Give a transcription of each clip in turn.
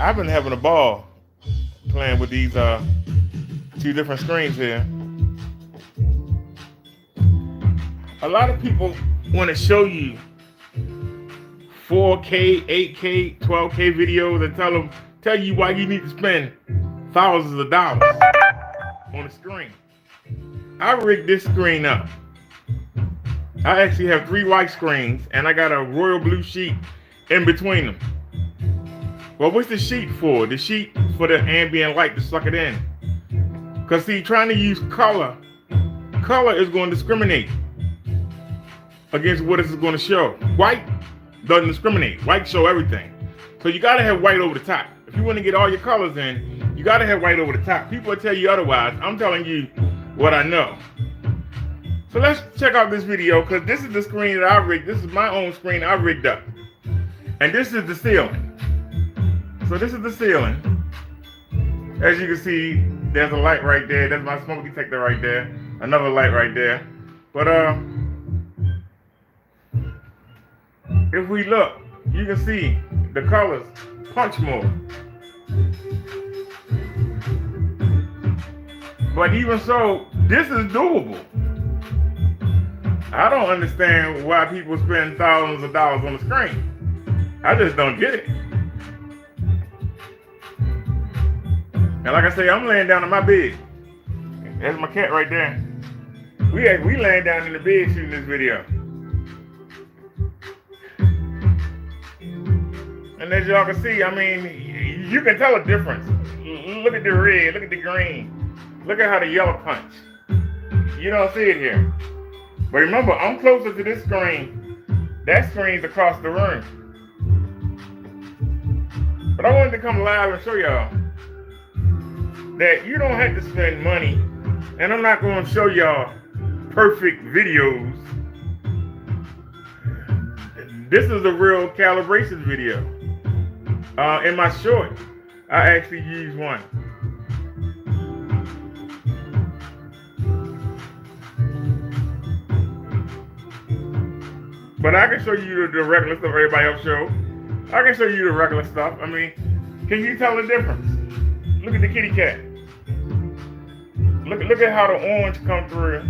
I've been having a ball playing with these two different screens here. A lot of people want to show you 4K, 8K, 12K videos and tell you why you need to spend thousands of dollars on a screen. I rigged this screen up. I actually have 3 white screens and I got a royal blue sheet in between them. Well, what's the sheet for? The sheet for the ambient light to suck it in. Because see, trying to use color is going to discriminate against what it's going to show. White doesn't discriminate. White show everything. So you got to have white over the top. If you want to get all your colors in, you got to have white over the top. People will tell you otherwise. I'm telling you what I know. So let's check out this video because this is the screen that I rigged. This is my own screen I rigged up. And this is the ceiling. So this is the ceiling. As you can see, there's a light right there. That's my smoke detector right there. Another light right there. But if we look, you can see the colors punch more. But even so, this is doable. I don't understand why people spend thousands of dollars on the screen. I just don't get it. And like I say, I'm laying down in my bed. There's my cat right there. We laying down in the bed shooting this video. And as y'all can see, I mean, you can tell a difference. Look at the red, look at the green. Look at how the yellow punch. You don't see it here. But remember, I'm closer to this screen. That screen's across the room. But I wanted to come live and show y'all that you don't have to spend money, and I'm not going to show y'all perfect videos. This is a real calibration video. In my short, I actually use one. But I can show you the regular stuff everybody else show. I can show you the regular stuff. I mean, can you tell the difference? Look at the kitty cat. Look at how the orange come through.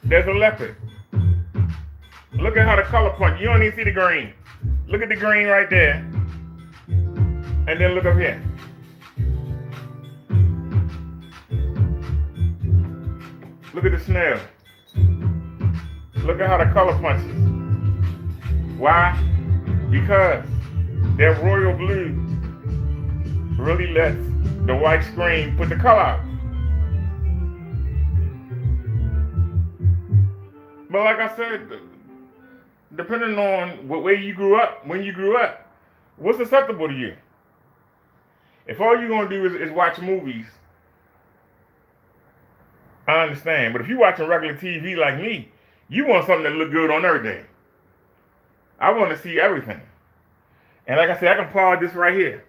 There's a leopard. Look at how the color punch. You don't even see the green. Look at the green right there. And then look up here. Look at the snail. Look at how the color punches. Why? Because that royal blue really lets the white screen put the color out. But like I said, depending on where you grew up, when you grew up, what's acceptable to you? If all you're going to do is watch movies, I understand. But if you're watching regular TV like me, you want something that look good on everything. I want to see everything. And like I said, I can pause this right here.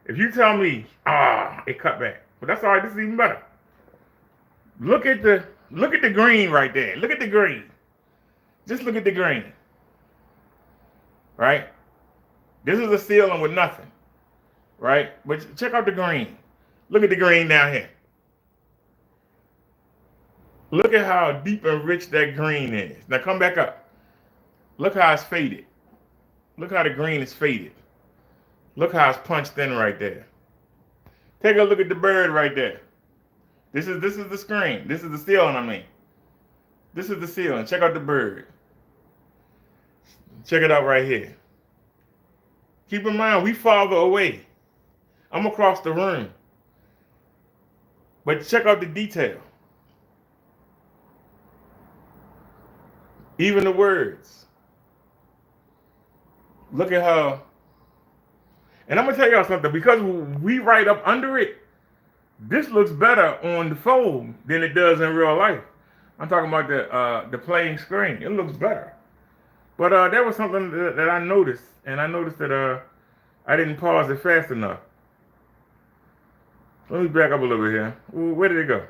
If you tell me, it cut back. But that's all right, this is even better. Look at the green right there. Look at the green. Just look at the green. Right? This is a ceiling with nothing. Right? But check out the green. Look at the green down here. Look at how deep and rich that green is. Now come back up. Look how it's faded. Look how the green is faded. Look how it's punched in right there. Take a look at the bird right there. This is the screen. This is the ceiling, I mean. This is the ceiling. Check out the bird. Check it out right here. Keep in mind, we farther away. I'm across the room. But check out the detail. Even the words. Look at how. And I'm going to tell y'all something. Because we right up under it, this looks better on the phone than it does in real life. I'm talking about the playing screen. It looks better. But there was something that I noticed. And I noticed that I didn't pause it fast enough. Let me back up a little bit here. Where did it go?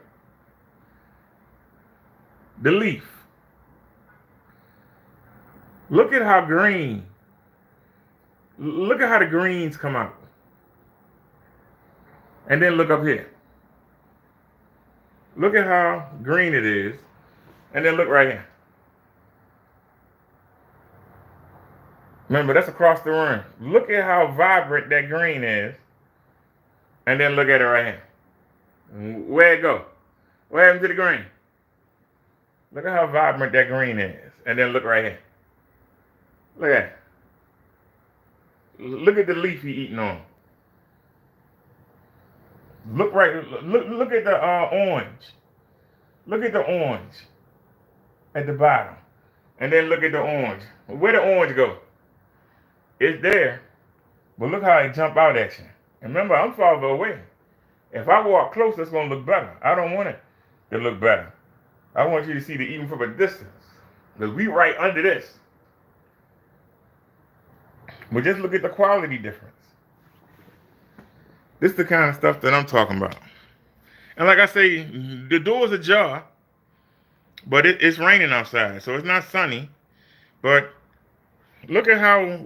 The leaf. Look at how green Look at how the greens come out. And then look up here. Look at how green it is. And then look right here. Remember, that's across the room. Look at how vibrant that green is. And then look at it right here. Where'd it go? What happened to the green? Look at how vibrant that green is. And then look right here. Look at it. Look at the leaf he eating on. Look at the orange. Look at the orange at the bottom. And then look at the orange. Where the orange go? It's there. But look how it jump out at you. And remember, I'm farther away. If I walk close, it's going to look better. I don't want it to look better. I want you to see it even from a distance. Because we right under this. But just look at the quality difference. This is the kind of stuff that I'm talking about. And like I say, the door's ajar, but it's raining outside, so it's not sunny. But look at how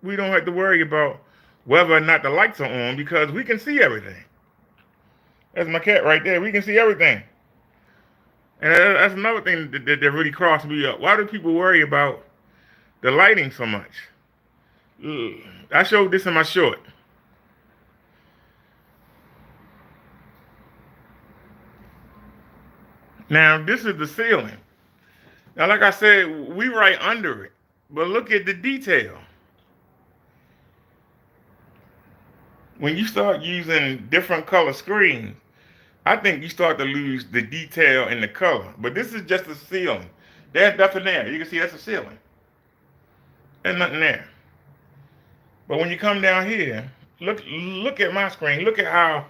we don't have to worry about whether or not the lights are on because we can see everything. That's my cat right there. We can see everything. And that's another thing that really crossed me up. Why do people worry about the lighting so much? I showed this in my short. Now, this is the ceiling. Now, like I said, we right under it. But look at the detail. When you start using different color screens, I think you start to lose the detail in the color. But this is just a ceiling. There's nothing there. You can see that's a ceiling. There's nothing there. But when you come down here, look at my screen. Look at how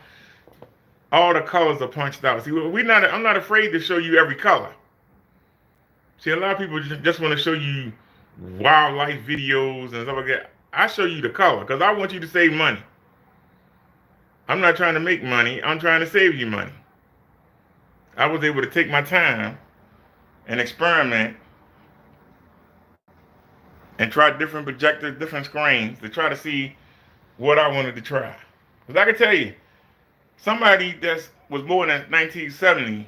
all the colors are punched out. See, I'm not afraid to show you every color. See, a lot of people just want to show you wildlife videos and stuff like that. I show you the color because I want you to save money. I'm not trying to make money. I'm trying to save you money. I was able to take my time and experiment and try different projectors, different screens to try to see what I wanted to try. Because I can tell you, somebody that was born in 1970,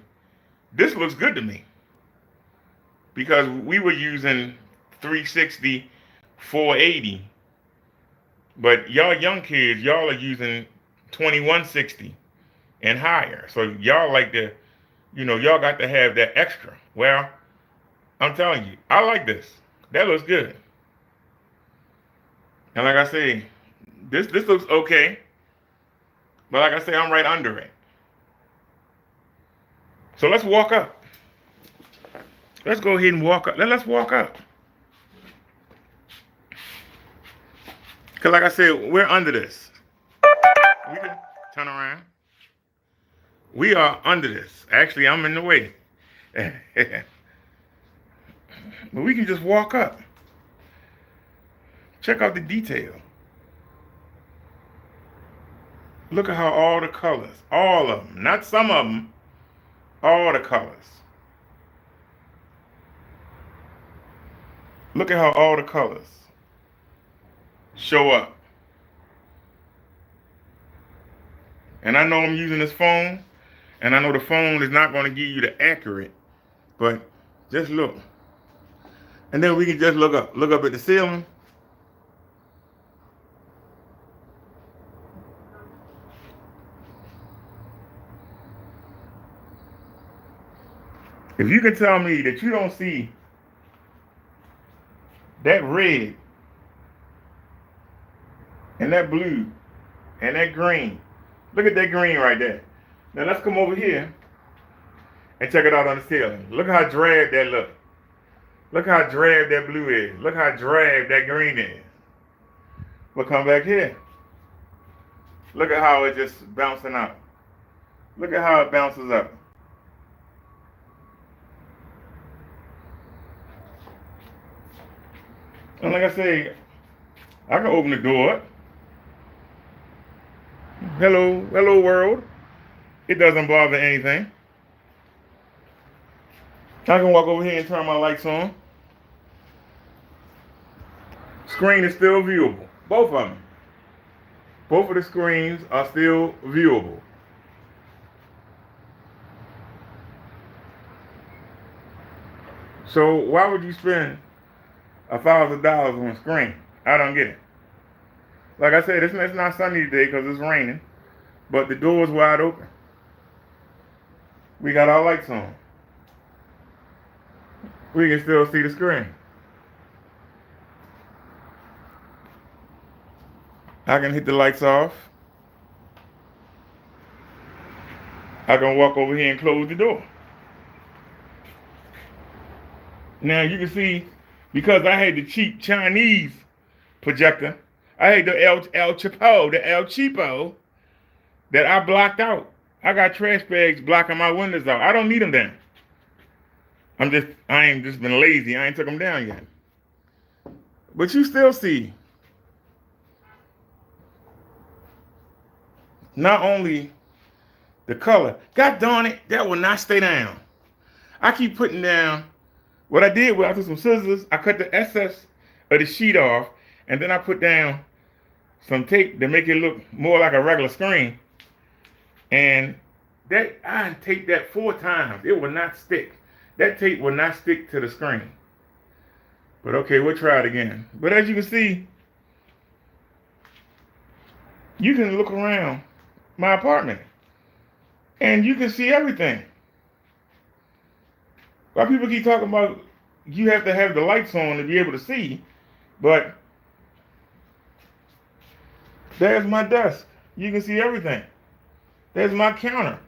this looks good to me. Because we were using 360, 480. But y'all young kids, y'all are using 2160 and higher. So y'all like to, y'all got to have that extra. Well, I'm telling you, I like this. That looks good. And like I say, this looks okay. But like I say, I'm right under it. So let's walk up. Let's go ahead and walk up. Let's walk up. Because like I said, we're under this. We can turn around. We are under this. Actually, I'm in the way. But we can just walk up. Check out the detail. Look at how all the colors, all of them, not some of them, all the colors. Look at how all the colors show up. And I know I'm using this phone, and I know the phone is not going to give you the accurate, but just look. And then we can just look up at the ceiling. If you can tell me that you don't see that red and that blue and that green, look at that green right there. Now let's come over here and check it out on the ceiling. Look how drab that looks. Look how drab that blue is. Look how drab that green is. We'll come back here. Look at how it's just bouncing out. Look at how it bounces up. And like I say, I can open the door. Hello world. It doesn't bother anything. I can walk over here and turn my lights on. Screen is still viewable. Both of them. Both of the screens are still viewable. So why would you spend $1,000 on a screen? I don't get it. Like I said, it's not sunny today because it's raining, but the door's wide open. We got our lights on. We can still see the screen. I can hit the lights off. I can walk over here and close the door. Now you can see, because I had the cheap Chinese projector, I had the El Cheapo that I blocked out. I got trash bags blocking my windows out. I don't need them down. I ain't just been lazy. I ain't took them down yet. But you still see, not only the color, God darn it, that will not stay down. I keep putting down, what I did was I took some scissors, I cut the excess of the sheet off, and then I put down some tape to make it look more like a regular screen. And that I taped that 4 times. It will not stick. That tape will not stick to the screen. But okay, we'll try it again. But as you can see, you can look around my apartment and you can see everything. Why people keep talking about you have to have the lights on to be able to see, but there's my desk. You can see everything. There's my counter.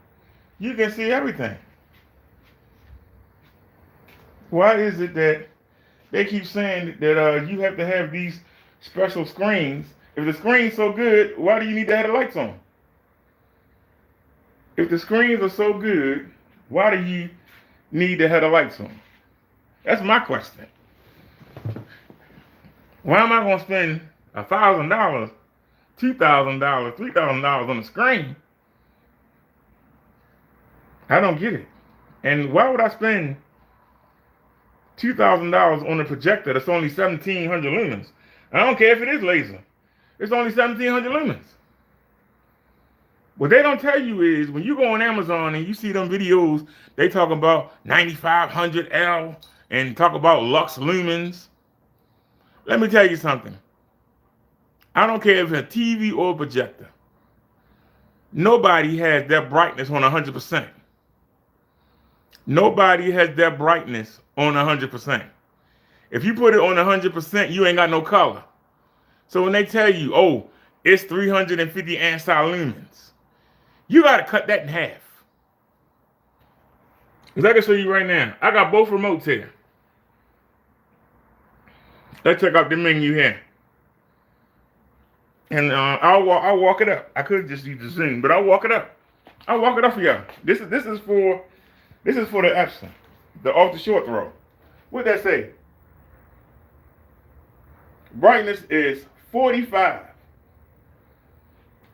You can see everything. Why is it that they keep saying that you have to have these special screens? If the screen's so good, why do you need to have the lights on? If the screens are so good, why do you need to have the lights on? That's my question. Why am I going to spend $1,000, $2,000, $3,000 on the screen? I don't get it. And why would I spend $2,000 on a projector that's only 1,700 lumens? I don't care if it is laser. It's only 1,700 lumens. What they don't tell you is when you go on Amazon and you see them videos, they talk about 9500L and talk about lux lumens. Let me tell you something. I don't care if it's a TV or a projector. Nobody has that brightness on 100%. Nobody has that brightness on 100%. If you put it on 100%, you ain't got no color. So when they tell you, oh, it's 350 ANSI lumens, you got to cut that in half. Because I can show you right now. I got both remotes here. Let's check out the menu here. And I'll walk it up. I could just use the Zoom, but I'll walk it up. I'll walk it up for y'all. This is for the Epson, the off the short throw. What'd that say? Brightness is 45.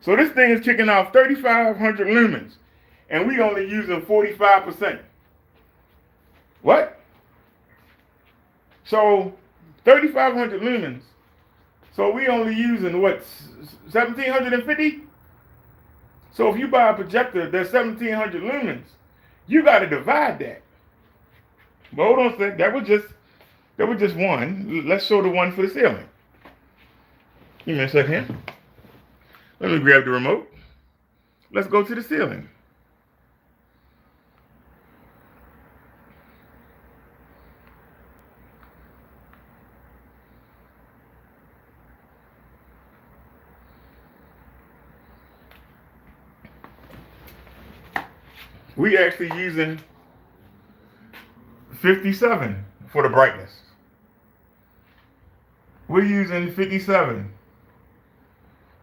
So this thing is kicking out 3,500 lumens, and we only using 45%. What? So 3,500 lumens. So we only using what, 1,750? So if you buy a projector that's 1,700 lumens, you got to divide that. But hold on a sec. That was just one. Let's show the one for the ceiling. Give me a second. Let me grab the remote. Let's go to the ceiling. We actually using 57 for the brightness. We're using 57.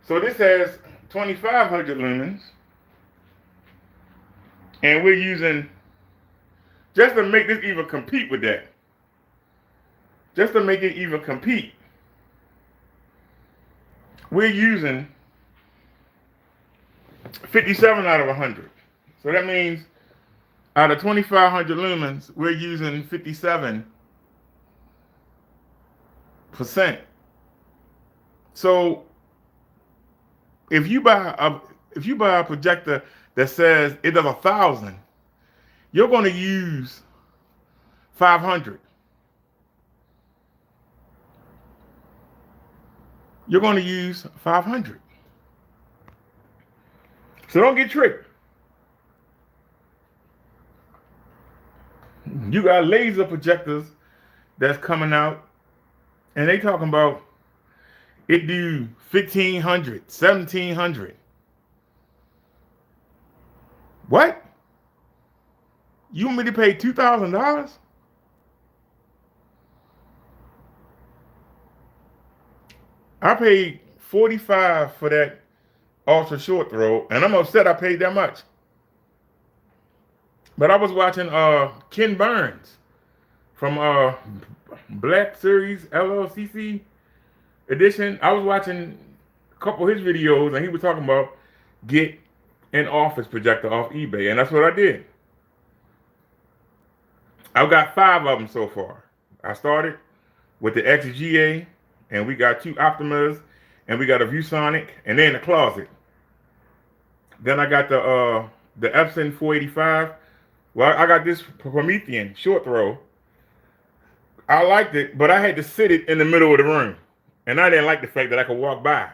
So this has 2,500 lumens. And we're using, just to make this even compete with that, just to make it even compete, we're using 57 out of 100. So that means out of 2,500 lumens, we're using 57%. So if you buy a projector that says it does 1,000, you're going to use 500. You're going to use 500. So don't get tricked. You got laser projectors that's coming out, and they talking about it do 1,500, 1,700. What? You want me to pay $2,000? I paid $45 for that ultra short throw, and I'm upset I paid that much. But I was watching Ken Burns from Black Series LLCC edition. I was watching a couple of his videos, and he was talking about get an office projector off eBay, and that's what I did. I've got 5 of them so far. I started with the XGA, and we got 2 Optimas, and we got a ViewSonic, and they're in the closet. Then I got the Epson 485. Well, I got this Promethean short throw. I liked it, but I had to sit it in the middle of the room, and I didn't like the fact that I could walk by.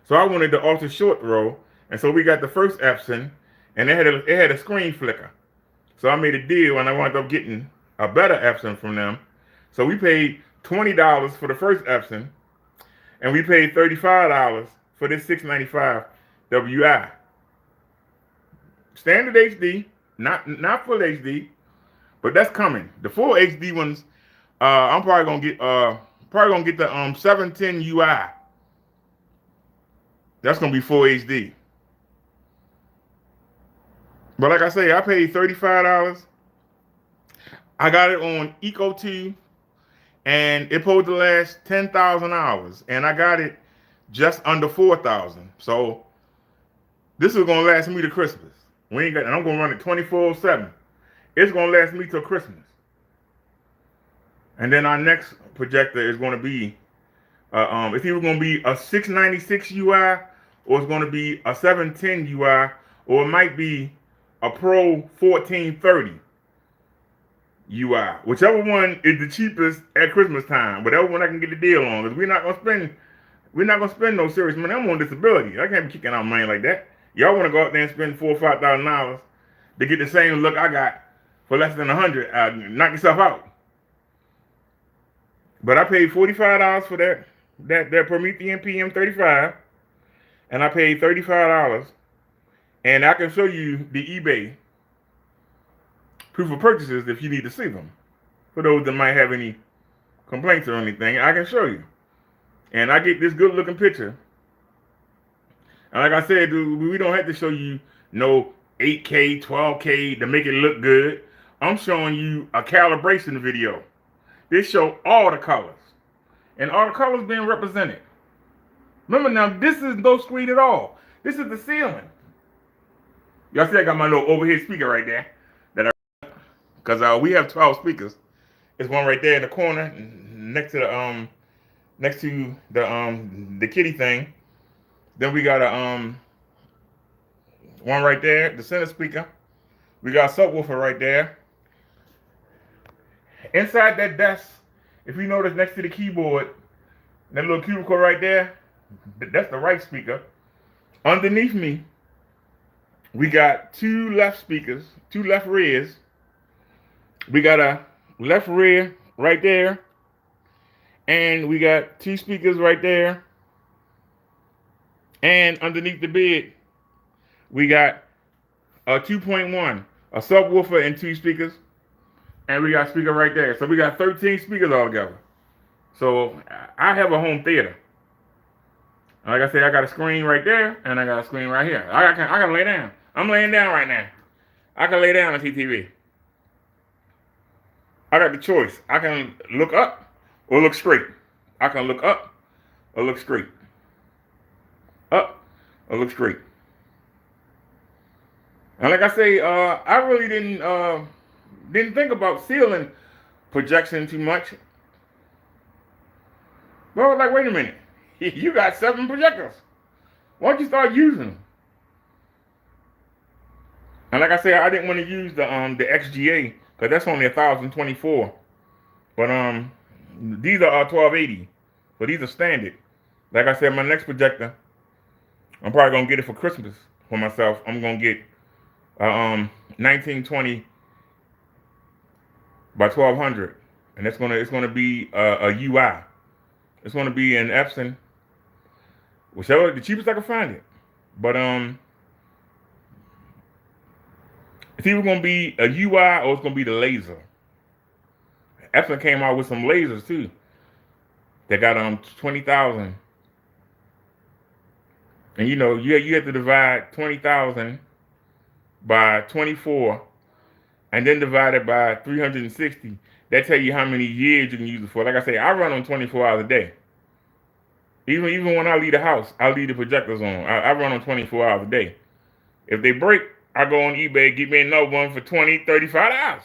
So I wanted the ultra short throw, and so we got the first Epson, and it had a screen flicker. So I made a deal, and I wound up getting a better Epson from them. So we paid $20 for the first Epson, and we paid $35 for this 695 WI. Standard HD, not full HD, but that's coming. The full HD ones, I'm probably gonna get the 710 UI. That's gonna be full HD. But like I say, I paid $35. I got it on Eco 2, and it supposed to last 10,000 hours, and I got it just under 4,000. So this is gonna last me to Christmas. And I'm gonna run it 24/7. It's gonna last me till Christmas. And then our next projector is gonna be, it's either gonna be a 696 UI, or it's gonna be a 710 UI, or it might be a Pro 1430 UI. Whichever one is the cheapest at Christmas time, whatever one I can get the deal on, because we're not gonna spend no serious money. I'm on disability. I can't be kicking out money like that. Y'all want to go out there and spend $4,000 or $5,000 to get the same look I got for less than 100? Knock yourself out. But I paid $45 for that Promethean PM35, and I paid $35, and I can show you the eBay proof of purchases if you need to see them. For those that might have any complaints or anything, I can show you. And I get this good looking picture. And like I said, we don't have to show you no 8K, 12K to make it look good. I'm showing you a calibration video. This show all the colors. And all the colors being represented. Remember now, this is no screen at all. This is the ceiling. Y'all see I got my little overhead speaker right there. Because we have 12 speakers. There's one right there in the corner next to the kitty thing. Then we got one right there, the center speaker. We got a subwoofer right there. Inside that desk, if you notice next to the keyboard, that little cubicle right there, that's the right speaker. Underneath me, we got 2 left speakers, 2 left rears. We got a left rear right there. And we got 2 speakers right there. And underneath the bed, we got a 2.1, a subwoofer and 2 speakers. And we got a speaker right there. So we got 13 speakers all together. So I have a home theater. Like I said, I got a screen right there, and I got a screen right here. I can lay down. I'm laying down right now. I can lay down on TV. I got the choice. I can look up or look straight. I can look up or look straight. Up or look straight. And like I say, I really didn't think about ceiling projection too much. But I was like, wait a minute. You got 7 projectors. Why don't you start using them? And like I said, I didn't want to use the XGA because that's only 1024. But these are 1280. So these are standard. Like I said, my next projector, I'm probably gonna get it for Christmas for myself. I'm gonna get 1920 by 1200, and it's gonna be a UI. It's gonna be an Epson, whichever the cheapest I can find it. But it's either gonna be a UI or it's gonna be the laser. Epson came out with some lasers too. They got 20,000, and you know you have to divide 20,000 by 24, and then divide it by 360. That tell you how many years you can use it for. Like I say, I run on 24 hours a day. Even when I leave the house, I leave the projectors on. I run on 24 hours a day. If they break, I go on eBay, get me another one for $20, $35.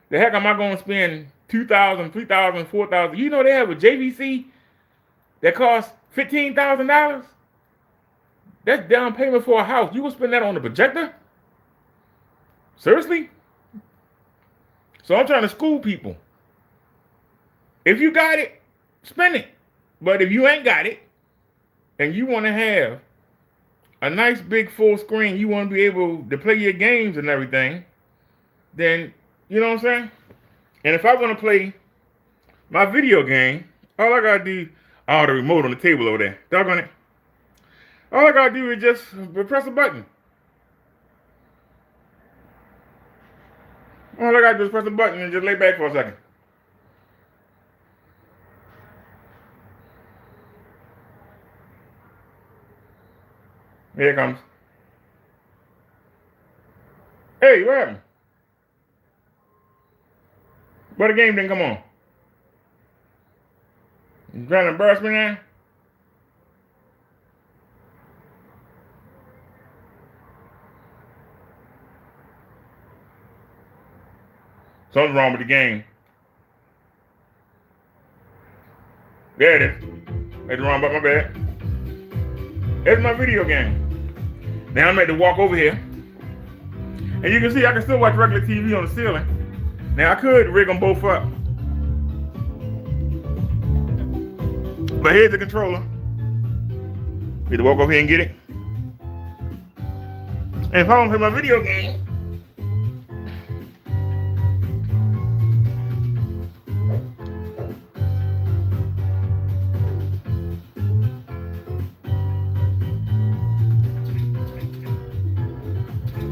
The heck am I going to spend $2,000, $3,000, $4,000? You know they have a JVC that costs $15,000? That's down payment for a house. You gonna spend that on the projector? Seriously? So I'm trying to school people. If you got it, spend it. But if you ain't got it, and you want to have a nice big full screen, you want to be able to play your games and everything, then, you know what I'm saying? And if I want to play my video game, all I got to do, the remote on the table over there, doggone it. All I got to do is just press a button. All I got to do is press a button and just lay back for a second. Here it comes. Hey, what happened? But the game didn't come on. You trying to embarrass me now? Something's wrong with the game. There it is. It's wrong, but my bad. It's my video game. Now I'm ready to walk over here. And you can see I can still watch regular TV on the ceiling. Now I could rig them both up. But here's the controller. Need to walk over here and get it. And if I want to play my video game,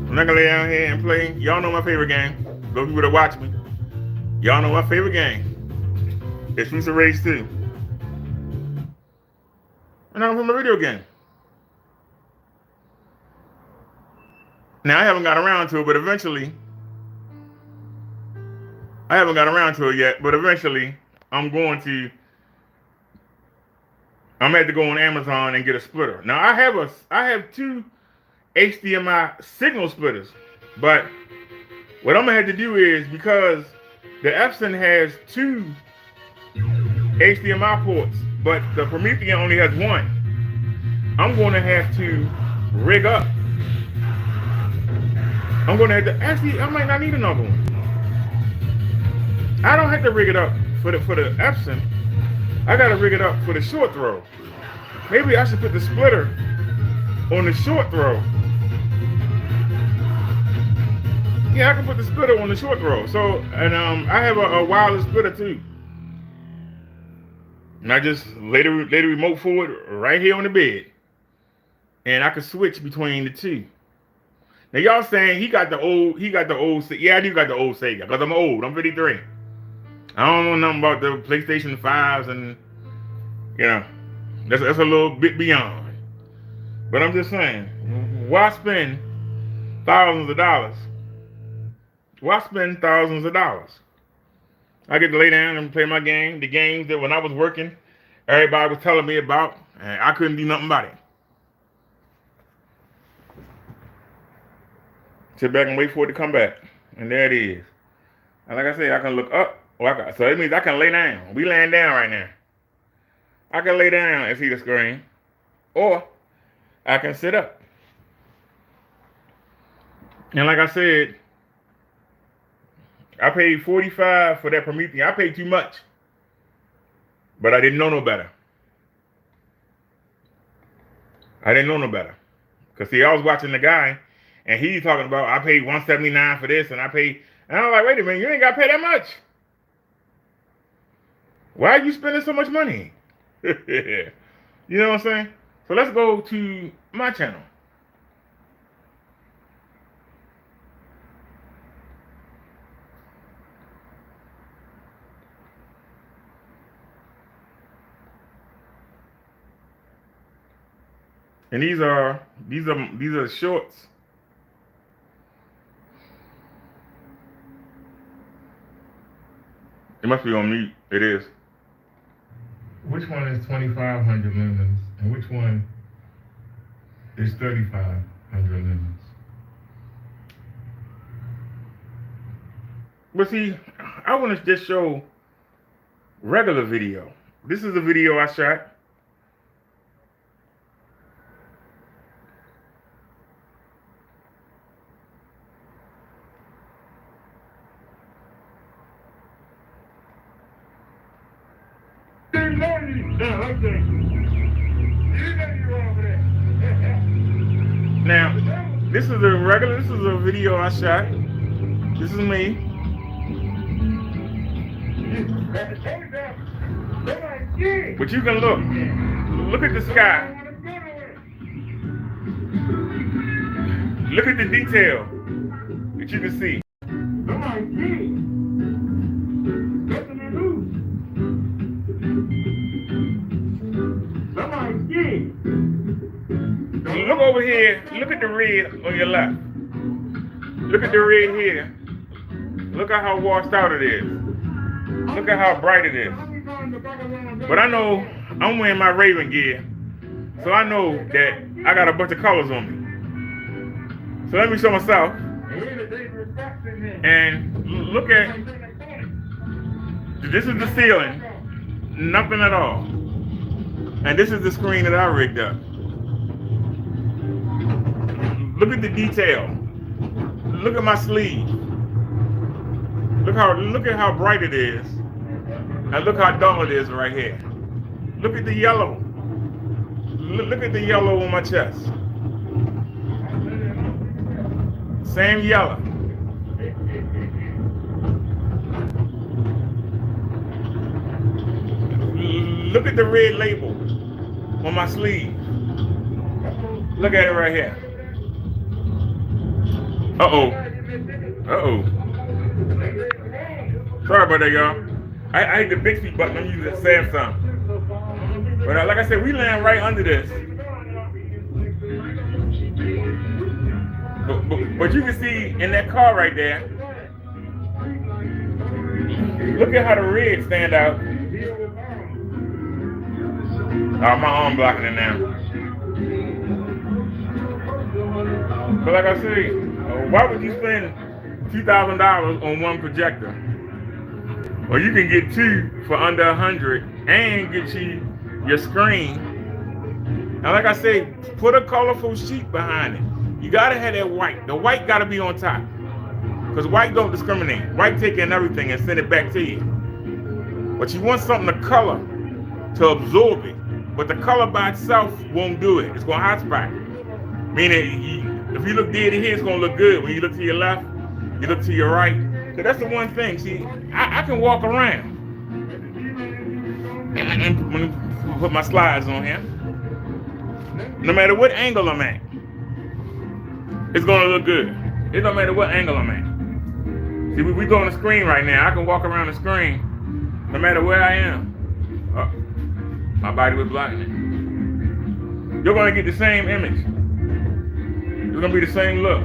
I'm not gonna lay down here and play. Y'all know my favorite game. Those people that watch me, y'all know my favorite game. It's Streets of Rage 2. And I'm from a video game. Now I haven't got around to it, but eventually, I haven't got around to it yet, but eventually I'm going to have to go on Amazon and get a splitter. Now I have 2 HDMI signal splitters, but what I'm gonna have to do is, because the Epson has 2 HDMI ports, but the Promethean only has 1, I'm gonna have to rig up. I'm gonna have to, actually, I might not need another one. I don't have to rig it up for the Epson. I gotta rig it up for the short throw. Maybe I should put the splitter on the short throw. Yeah, I can put the splitter on the short throw. So, and I have a wireless splitter too. And I just lay the remote forward right here on the bed, and I can switch between the 2. Now y'all saying he got the old. Yeah, I do got the old Sega because I'm old. I'm 53. I don't know nothing about the PlayStation 5s, and you know, that's a little bit beyond. But I'm just saying, why spend thousands of dollars? Why spend thousands of dollars? I get to lay down and play my game, the games that when I was working, everybody was telling me about, and I couldn't do nothing about it. Sit back and wait for it to come back. And there it is. And like I said, I can look up. So that means I can lay down. We laying down right now. I can lay down and see the screen, or I can sit up. And like I said, I paid $45 for that Prometheus. I paid too much, but I didn't know no better. I didn't know no better. Because see, I was watching the guy, and he's talking about, I paid $179 for this, and I was like, wait a minute, you ain't got to pay that much. Why are you spending so much money? You know what I'm saying? So let's go to my channel. And these are shorts. It must be on mute. It is. Which one is 2,500 lumens and which one is 3,500 lumens? But see, I want to just show regular video. This is a video I shot. Now, this is a video I shot. This is me. But you can look at the sky. Look at the detail that you can see. Look over here. Look at the red on your left. Look at the red here. Look at how washed out it is. Look at how bright it is. But I know I'm wearing my Raven gear, so I know that I got a bunch of colors on me. So let me show myself. And look at, this is the ceiling. Nothing at all. And this is the screen that I rigged up. Look at the detail. Look at my sleeve. Look at how bright it is. And look how dull it is right here. Look at the yellow. Look at the yellow on my chest. Same yellow. Look at the red label on my sleeve. Look at it right here. Uh-oh. Sorry about that, y'all. I hit the Bixby button. I'm using Samsung. But like I said, we land right under this. But you can see in that car right there, look at how the red stand out. Oh, my arm blocking it now. But like I say, why would you spend $2,000 on one projector? Or you can get two for under $100 and get you your screen. And like I say, put a colorful sheet behind it. You gotta have that white. The white gotta be on top. Because white don't discriminate. White take in everything and send it back to you. But you want something to color, to absorb it. But the color by itself won't do it. It's gonna hotspot. Meaning, if you look dead here, it's gonna look good. When you look to your left, you look to your right. So that's the one thing. See, I can walk around. And when I put my slides on here, no matter what angle I'm at, it's gonna look good. It don't matter what angle I'm at. See, we go on the screen right now. I can walk around the screen no matter where I am. My body was blocking it. You're gonna get the same image. It's gonna be the same look.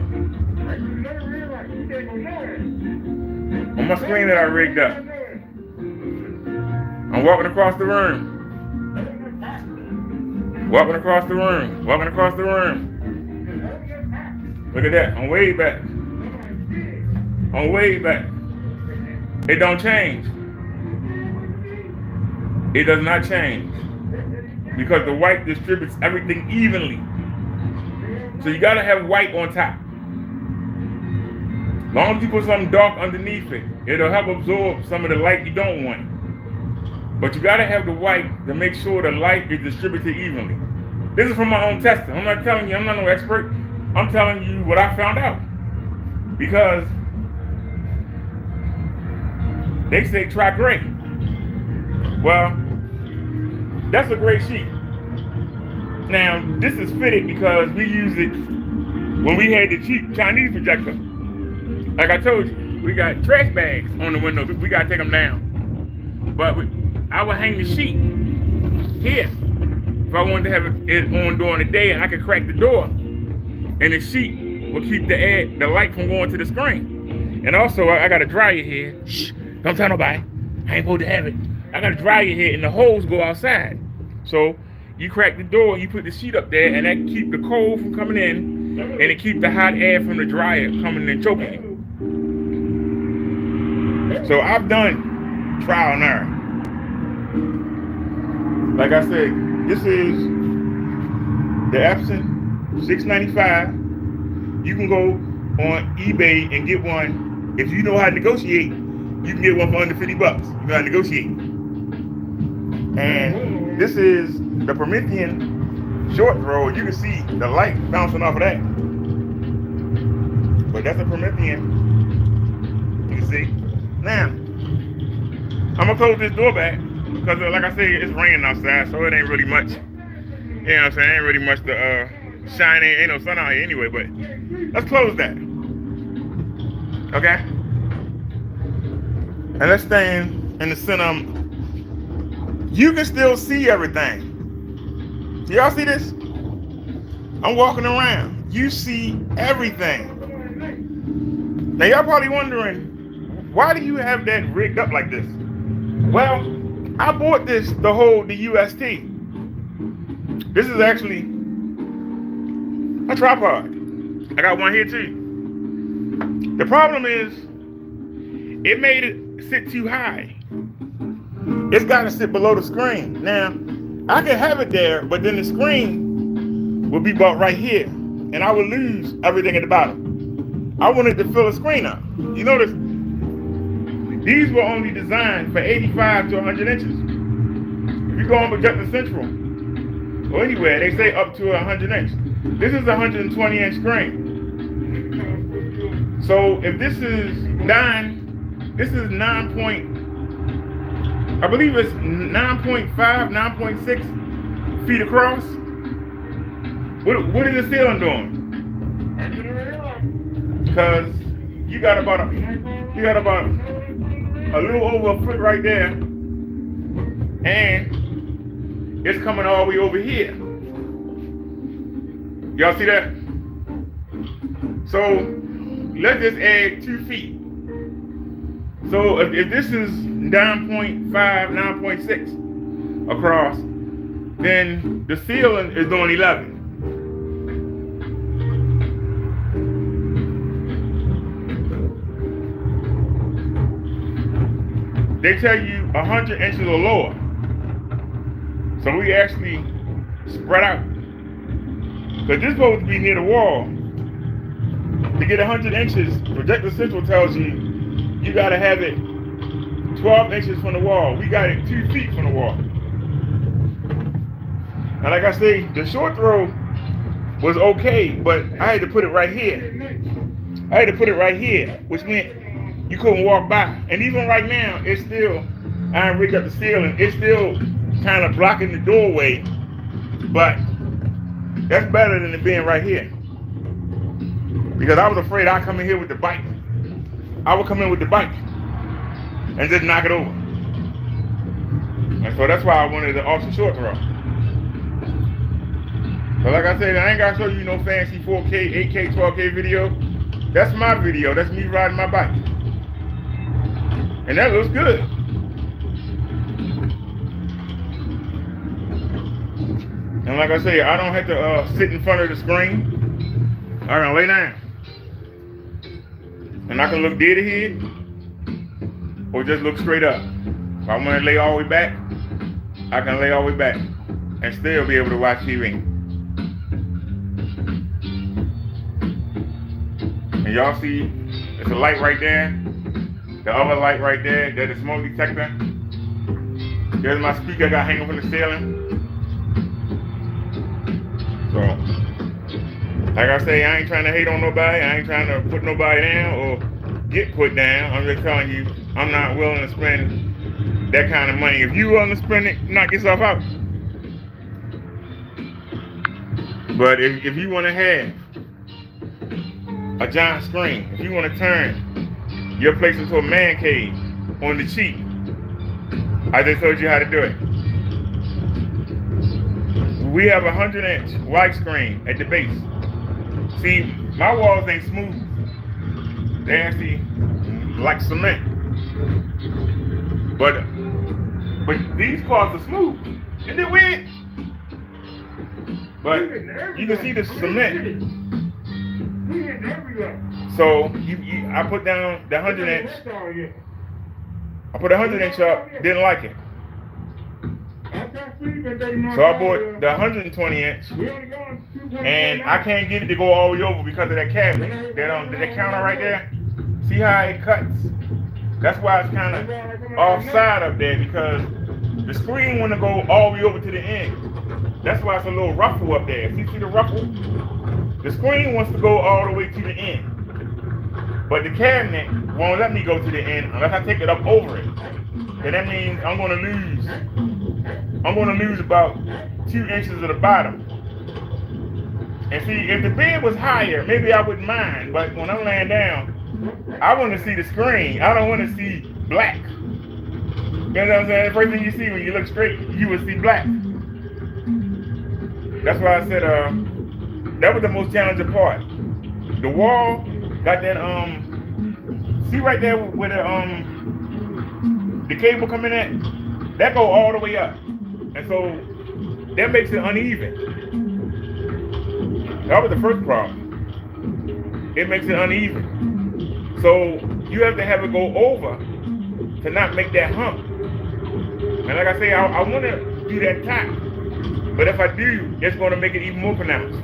On my screen that I rigged up. I'm walking across the room. Walking across the room. Walking across the room. Look at that. I'm way back. I'm way back. It don't change. It does not change. because the white distributes everything evenly. So you gotta have white on top. As long as you put something dark underneath it, it'll help absorb some of the light you don't want. But you gotta have the white to make sure the light is distributed evenly. This is from my own testing. I'm not telling you, I'm not no expert. I'm telling you what I found out. Because they say try gray. Well, that's a gray sheet. Now, this is fitted because we used it when we had the cheap Chinese projector. Like I told you, we got trash bags on the window. We gotta take them down. But I would hang the sheet here if I wanted to have it on during the day, and I could crack the door, and the sheet will keep the light from going to the screen. And also, I got a dryer here. Shh, don't tell nobody. I ain't supposed to have it. I got a dryer here, and the hose go outside. So you crack the door, you put the sheet up there, and that keep the cold from coming in, and it keep the hot air from the dryer coming and choking you. So I've done trial and error. Like I said, this is the Epson 695. You can go on eBay and get one. If you know how to negotiate, you can get one for under 50 bucks. You know how to negotiate. And this is the Promethean short throw. You can see the light bouncing off of that. But that's a Promethean. You can see. Now, I'm gonna close this door back because, like I said, it's raining outside, so it ain't really much. You know what I'm saying? Ain't really much to shine in. Ain't no sun out here anyway. But let's close that. Okay. And let's stay in the center. You can still see everything. Y'all see this? I'm walking around. You see everything. Now y'all probably wondering, why do you have that rigged up like this? Well, I bought this to hold the UST. This is actually a tripod. I got one here too. The problem is, it made it sit too high. It's got to sit below the screen. Now, I can have it there, but then the screen would be bought right here, and I would lose everything at the bottom. I wanted to fill the screen up. You notice, these were only designed for 85 to 100 inches. If you go on Projector Central, or anywhere, they say up to 100 inch. This is a 120 inch screen. So if this is 9 point, I believe it's 9.5, 9.6 feet across. What is the ceiling doing? Because you got about a little over a foot right there, and it's coming all the way over here. Y'all see that? So let's just add 2 feet. So if this is 9.5, 9.6 across, then the ceiling is doing 11. They tell you 100 inches or lower. So we actually spread out. Because this is supposed to be near the wall. To get 100 inches, Projector Central tells you, you gotta have it 12 inches from the wall. We got it 2 feet from the wall. And like I say, the short throw was okay, but I had to put it right here. Which meant you couldn't walk by. And even right now, it's still, I rigged up the ceiling, it's still kind of blocking the doorway, but that's better than it being right here. Because I was afraid I'd come in here with the bike. I would come in with the bike and just knock it over. And so that's why I wanted the option short throw. But like I said, I ain't gotta show you no fancy 4K, 8K, 12K video. That's my video. That's me riding my bike. And that looks good. And like I say, I don't have to sit in front of the screen. I can lay down. And I can look dead ahead or just look straight up. If I want to lay all the way back, I can lay all the way back. and still be able to watch TV. And y'all see, there's a light right there. The other light right there, there's the smoke detector. There's my speaker I got hanging from the ceiling. So, like I say, I ain't trying to hate on nobody. I ain't trying to put nobody down or get put down. I'm just telling you, I'm not willing to spend that kind of money. If you willing to spend it, knock yourself out. But if you want to have a giant screen, if you want to turn your place into a man cave on the cheap, I just told you how to do it. We have a 100-inch widescreen at the base. See, my walls ain't smooth. They actually like cement. But these parts are smooth. Isn't it weird? But you can see the cement. So I put down the 100-inch. I put a 100-inch up, didn't like it. So I bought the 120-inch, and I can't get it to go all the way over because of that cabinet. That counter right there. See how it cuts? That's why it's kind of offside up there, because the screen want to go all the way over to the end. That's why it's a little ruffle up there. See the ruffle? The screen wants to go all the way to the end. But the cabinet won't let me go to the end unless I take it up over it. And that means I'm going to lose about 2 inches of the bottom. And see, if the bed was higher, maybe I wouldn't mind. But when I'm laying down, I want to see the screen. I don't want to see black. You know what I'm saying? The first thing you see when you look straight, you will see black. That's why I said that was the most challenging part. The wall got that see right there where the cable coming at, that go all the way up. And so that makes it uneven. That was the first problem. It makes it uneven. So you have to have it go over to not make that hump. And like I say, I want to do that top. But if I do, it's going to make it even more pronounced.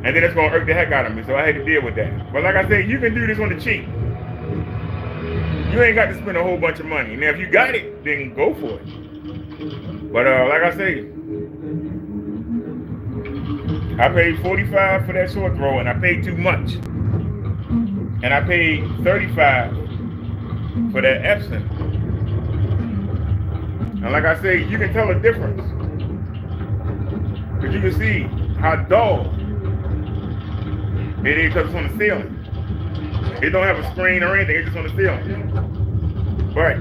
And then it's going to irk the heck out of me. So I had to deal with that. But like I said, you can do this on the cheap. You ain't got to spend a whole bunch of money. Now, if you got it, then go for it. But like I say, I paid $45 for that short throw, and I paid too much. And I paid $35 for that Epson. And like I say, you can tell a difference. Because you can see how dull it is because it's on the ceiling. It don't have a screen or anything, it's just on the ceiling. But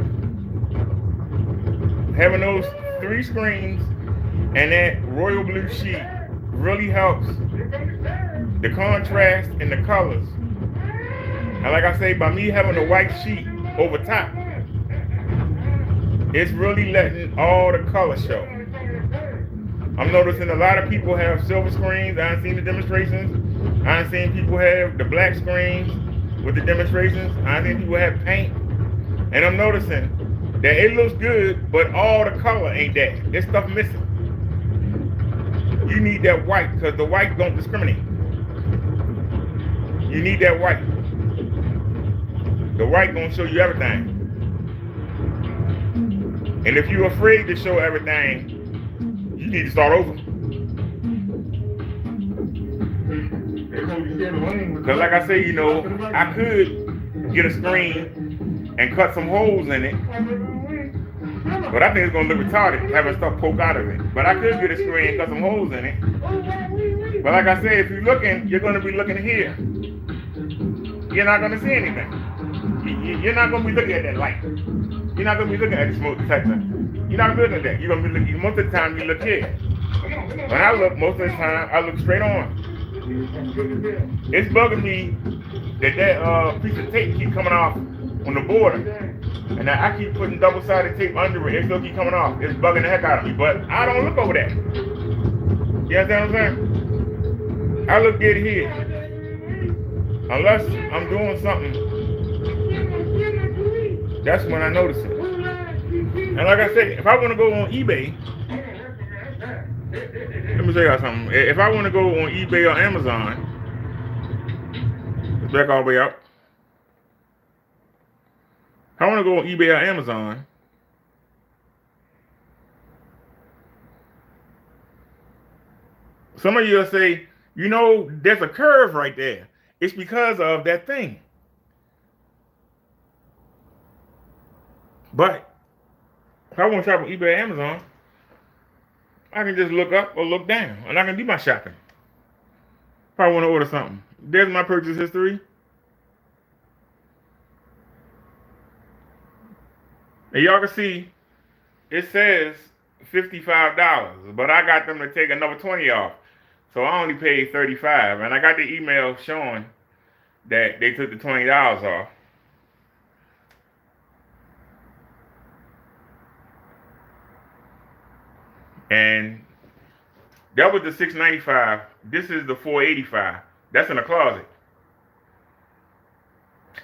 having those 3 screens and that royal blue sheet really helps the contrast and the colors. And like I say, by me having a white sheet over top, it's really letting all the colors show. I'm noticing a lot of people have silver screens. I ain't seen the demonstrations. I ain't seen people have the black screens with the demonstrations. I ain't seen people have paint. And I'm noticing that it looks good, but all the color ain't that. There's stuff missing. You need that white, because the white don't discriminate. You need that white. The white gonna show you everything. And if you're afraid to show everything, you need to start over. Because like I say, you know, I could get a screen and cut some holes in it, but I think it's going to look retarded having stuff poke out of it. But I could get a screen and cut some holes in it. But like I said, if you're looking, you're going to be looking here. You're not going to see anything. You're not going to be looking at that light. You're not going to be looking at the smoke detector. You're not looking at that. You're going to be looking, most of the time you look here. When I look, most of the time, I look straight on. It's bugging me that piece of tape keep coming off on the border. And I keep putting double-sided tape under it. It still keep coming off. It's bugging the heck out of me. But I don't look over that. You understand what I'm saying? I look dead here. Unless I'm doing something, that's when I notice it. And like I said, if I want to go on eBay Let me tell y'all something. If I want to go on eBay or Amazon, let's back all the way up. If I want to go on eBay or Amazon, some of you will say, you know, there's a curve right there. It's because of that thing. But if I want to shop on eBay or Amazon, I can just look up or look down, and I can do my shopping. If I want to order something, there's my purchase history. And y'all can see it says $55, but I got them to take another 20 off. So I only paid $35, and I got the email showing that they took the $20 off. And that was the $695. This is the $485. That's in the closet.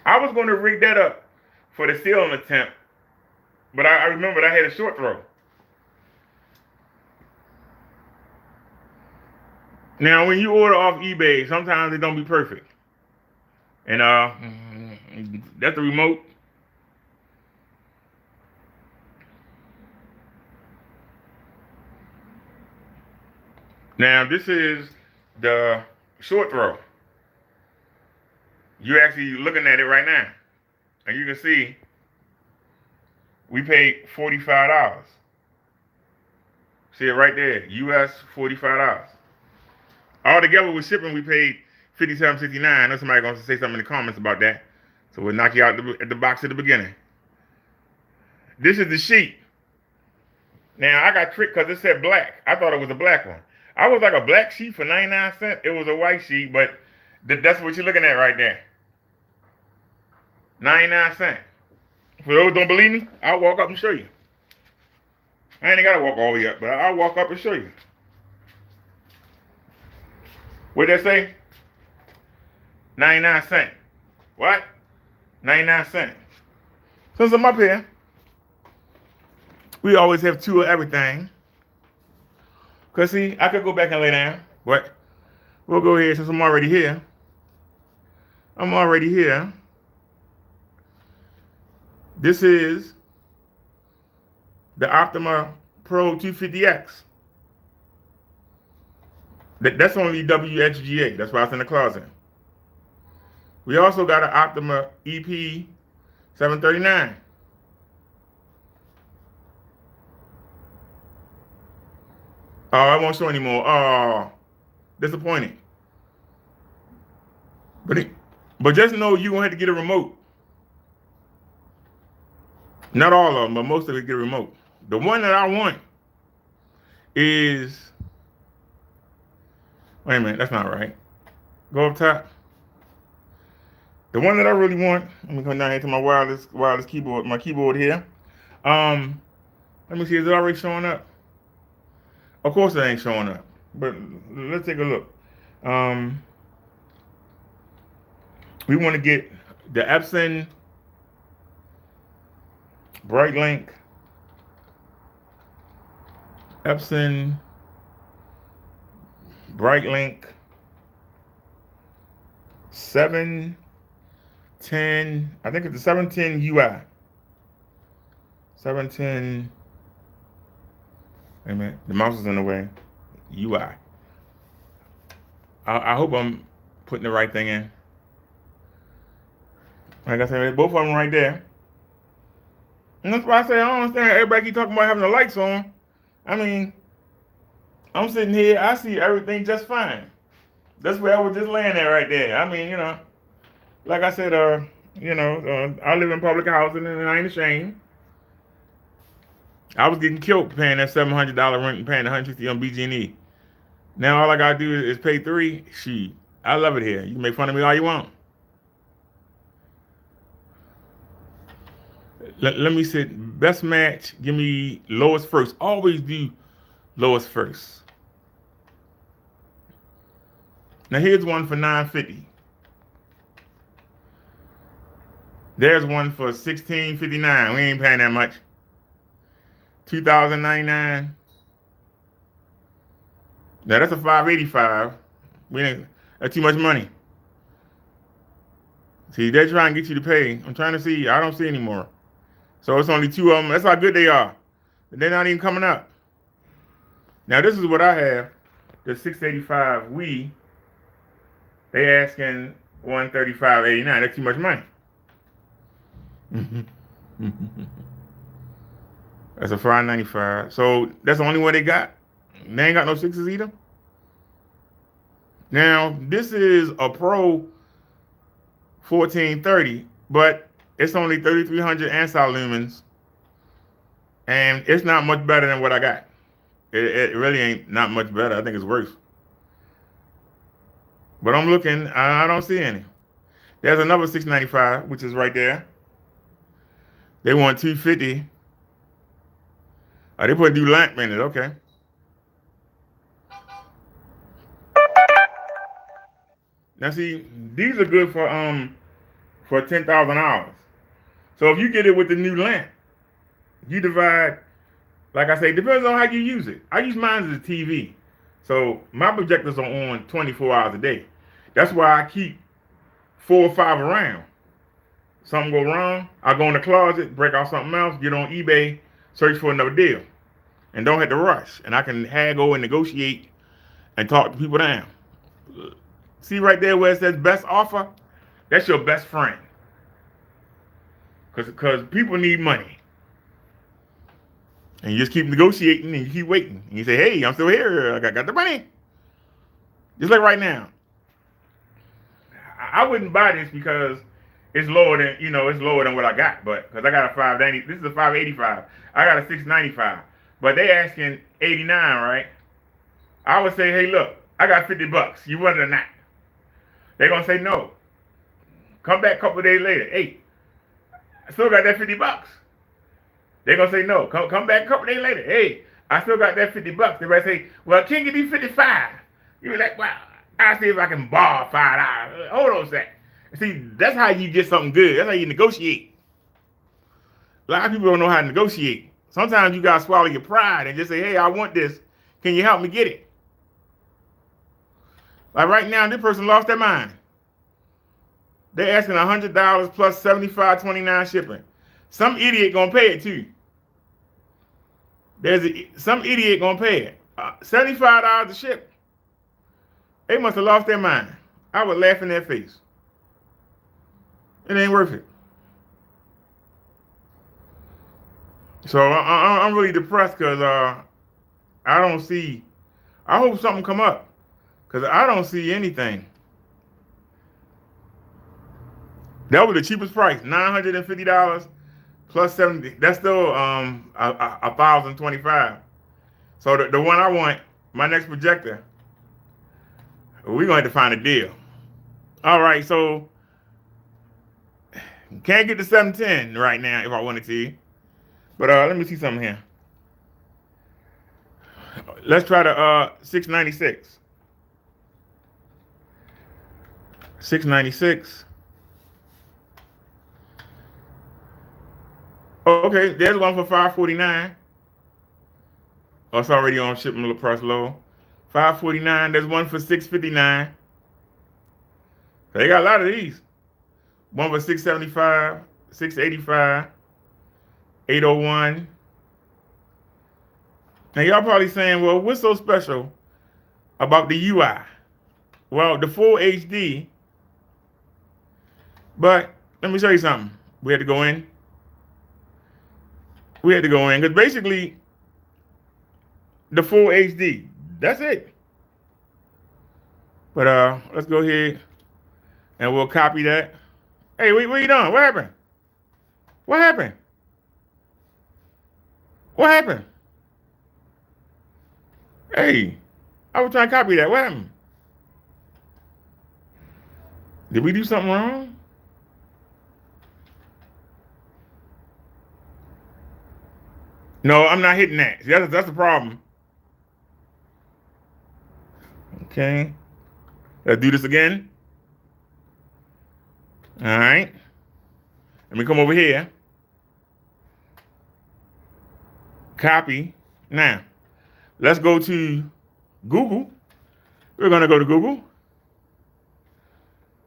I was going to rig that up for the stealing attempt, but I remembered I had a short throw. Now, when you order off eBay, sometimes it don't be perfect. And that's the remote. Now, this is the short throw. You're actually looking at it right now. And you can see we paid $45. See it right there, US $45. All together with shipping, we paid $57.69. I know somebody going to say something in the comments about that. So we'll knock you out at the box at the beginning. This is the sheet. Now, I got tricked because it said black. I thought it was a black one. I was like a black sheet for 99 cents. It was a white sheet, but that's what you're looking at right there. 99 cents. For those who don't believe me, I'll walk up and show you. I ain't got to walk all the way up, but I'll walk up and show you. What'd that say? 99 cents. What? 99 cents. Since I'm up here, we always have two of everything. Because, see, I could go back and lay down, but we'll go ahead since I'm already here. I'm already here. This is the Optima Pro 250X. That's only WXGA. That's why it's in the closet. We also got an Optima EP 739. Oh, I won't show anymore. Oh, disappointing. But just know you're going to have to get a remote. Not all of them, but most of it get a remote. The one that I want is... Wait a minute, that's not right. Go up top. The one that I really want, let me come down here to my wireless keyboard, my keyboard here. Let me see, is it already showing up? Of course it ain't showing up, but let's take a look. We want to get the Epson Brightlink. Epson Brightlink 710. I think it's the 710 UI. 710. Wait a minute, the mouse is in the way. UI. I hope I'm putting the right thing in. Like I said, both of them right there. And that's why I say I don't understand. Everybody keep talking about having the lights on. I mean, I'm sitting here, I see everything just fine. That's where I was just laying there right there. I mean, you know, like I said, I live in public housing and I ain't ashamed. I was getting killed paying that $700 rent and paying $150 on BG&E. Now all I gotta do is pay $3. Shit, I love it here. You can make fun of me all you want. Let me sit. Best match. Give me lowest first. Always do lowest first. Now here's one for $9.50. There's one for $16.59. We ain't paying that much. $2,099. Now that's a 585. That's too much money. See, they're trying to get you to pay. I'm trying to see. I don't see anymore. So it's only two of them. That's how good they are. They're not even coming up. Now this is what I have. The 685 Wii. They asking 135.89. That's too much money. That's a 595. So that's the only one they got. They ain't got no sixes either. Now this is a Pro 1430, but it's only 3300 ANSI lumens, and it's not much better than what I got. It really ain't not much better. I think it's worse. But I'm looking. I don't see any. There's another 695, which is right there. They want 250. They put new lamp in it. Okay. Now see, these are good for $10,000. So if you get it with the new lamp, you divide, like I say, depends on how you use it. I use mine as a TV. So my projectors are on 24 hours a day. That's why I keep 4 or 5 around. Something go wrong, I go in the closet, break out something else, get on eBay, search for another deal. And don't have to rush. And I can haggle and negotiate and talk to people down. See right there where it says best offer? That's your best friend. Because people need money. And you just keep negotiating and you keep waiting. And you say, hey, I'm still here. I got the money. Just like right now. I wouldn't buy this because it's lower than, it's lower than what I got. But because I got a 590, this is a 585. I got a 695. But they asking 89, right? I would say, hey, look, I got $50. You want it or not? They're going to say no. Come back a couple of days later. Hey, I still got that $50. They're going to say no. Come back a couple of days later. Hey, I still got that $50. They might say, well, can you be 55? You're like, well, I'll see if I can borrow $5. Hold on a sec. See, that's how you get something good. That's how you negotiate. A lot of people don't know how to negotiate. Sometimes you got to swallow your pride and just say, hey, I want this. Can you help me get it? Like right now, this person lost their mind. They're asking $100 plus $75.29 shipping. Some idiot gonna pay it too. Some idiot gonna pay it. $75 to ship. They must have lost their mind. I would laugh in their face. It ain't worth it. So I'm really depressed because I don't see. I hope something come up because I don't see anything. That was the cheapest price, $950 plus $70. That's still $1,025. So the one I want, my next projector, we're gonna have to find a deal. All right, so can't get the 710 right now if I wanted to. But let me see something here. Let's try the 696. 696. Oh, okay, there's one for $549. Oh, it's already on shipment price low. $549. There's one for $659. They got a lot of these. One for $675, $685, $801. Now y'all probably saying, well, what's so special about the UI? Well, the full HD. But let me show you something. We had to go in. Because basically the full HD. That's it. But let's go ahead and we'll copy that. Hey, what are you doing? What happened? What happened? What happened? Hey, I was trying to copy that. What happened? Did we do something wrong? No, I'm not hitting that. See, that's the problem. Okay. Let's do this again. All right. Let me come over here. Copy. Now, let's go to Google. We're going to go to Google.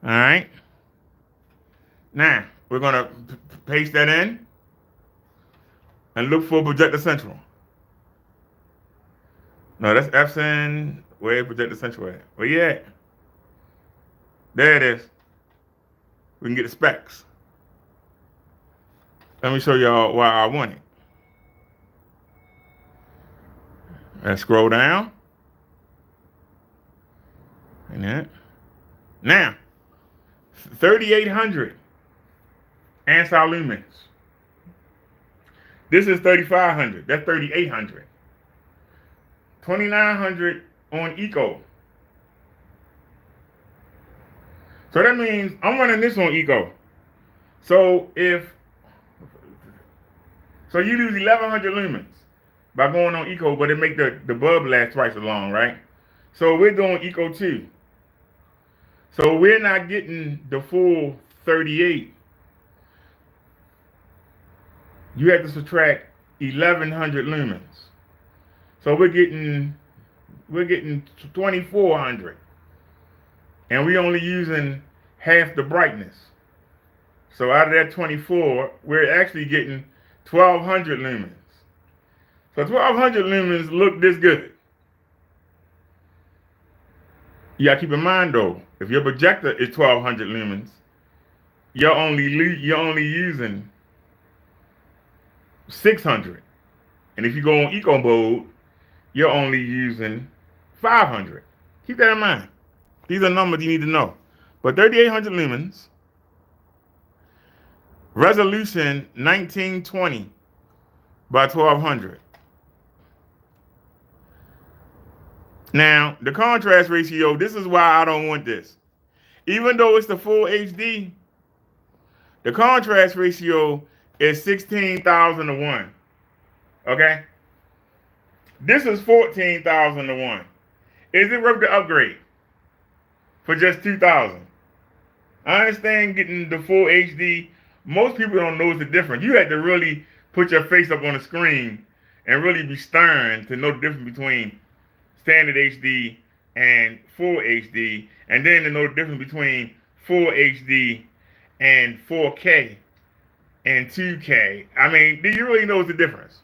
All right. Now, we're going to paste that in and look for Projector Central. No, that's Epson. Where Projector Central at? Where you at? There it is. We can get the specs. Let me show y'all why I want it. Let's scroll down. And that. Now, 3,800 ANSI lumens. This is 3,500. That's 3,800. 2,900 on Eco. So that means I'm running this on Eco. So you lose 1,100 lumens by going on Eco, but it make the bulb last twice as long, right? So we're doing Eco 2. So we're not getting the full 38. You have to subtract 1,100 lumens. So we're getting 2,400. And we're only using half the brightness. So out of that 24, we're actually getting 1,200 lumens. So 1,200 lumens look this good. You gotta keep in mind though, if your projector is 1,200 lumens, you're only using 600. And if you go on Eco mode, you're only using 500. Keep that in mind. These are numbers you need to know. But 3,800 lumens, resolution 1920 by 1,200. Now, the contrast ratio, this is why I don't want this. Even though it's the full HD, the contrast ratio is 16,000 to 1. Okay? This is 14,000 to 1. Is it worth the upgrade for just 2,000? I understand getting the full HD. Most people don't know the difference. You had to really put your face up on the screen and really be stern to know the difference between standard HD and full HD, and then to know the difference between full HD and 4K and 2K. I mean, do you really know the difference?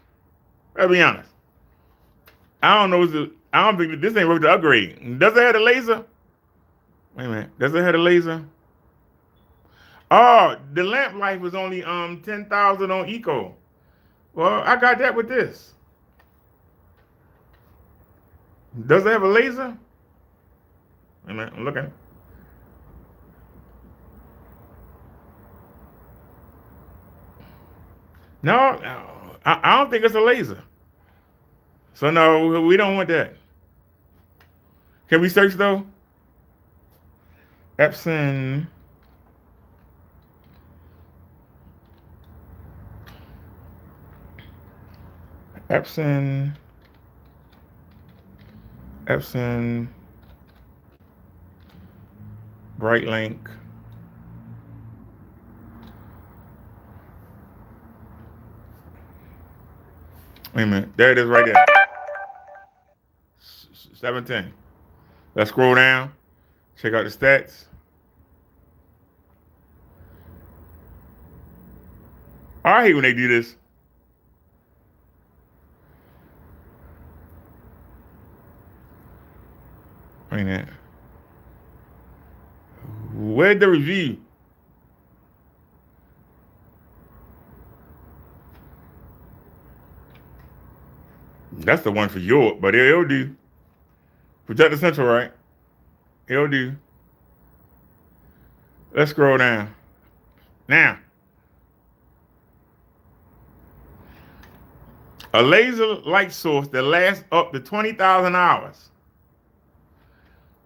Let's be honest. I don't think this ain't worth the upgrade. Does it have a laser? Wait a minute. Does it have a laser? Oh, the lamp life was only 10,000 on Eco. Well, I got that with this. Does it have a laser? Wait a minute, I'm looking. No, I don't think it's a laser. So no, we don't want that. Can we search though? Epson. Brightlink. Wait a minute. There it is right there. 710. Let's scroll down. Check out the stats. I hate when they do this. Wait a minute. Where's the review? That's the one for Europe, but it'll do. Projector Central, right? It'll do. Let's scroll down. Now, a laser light source that lasts up to 20,000 hours.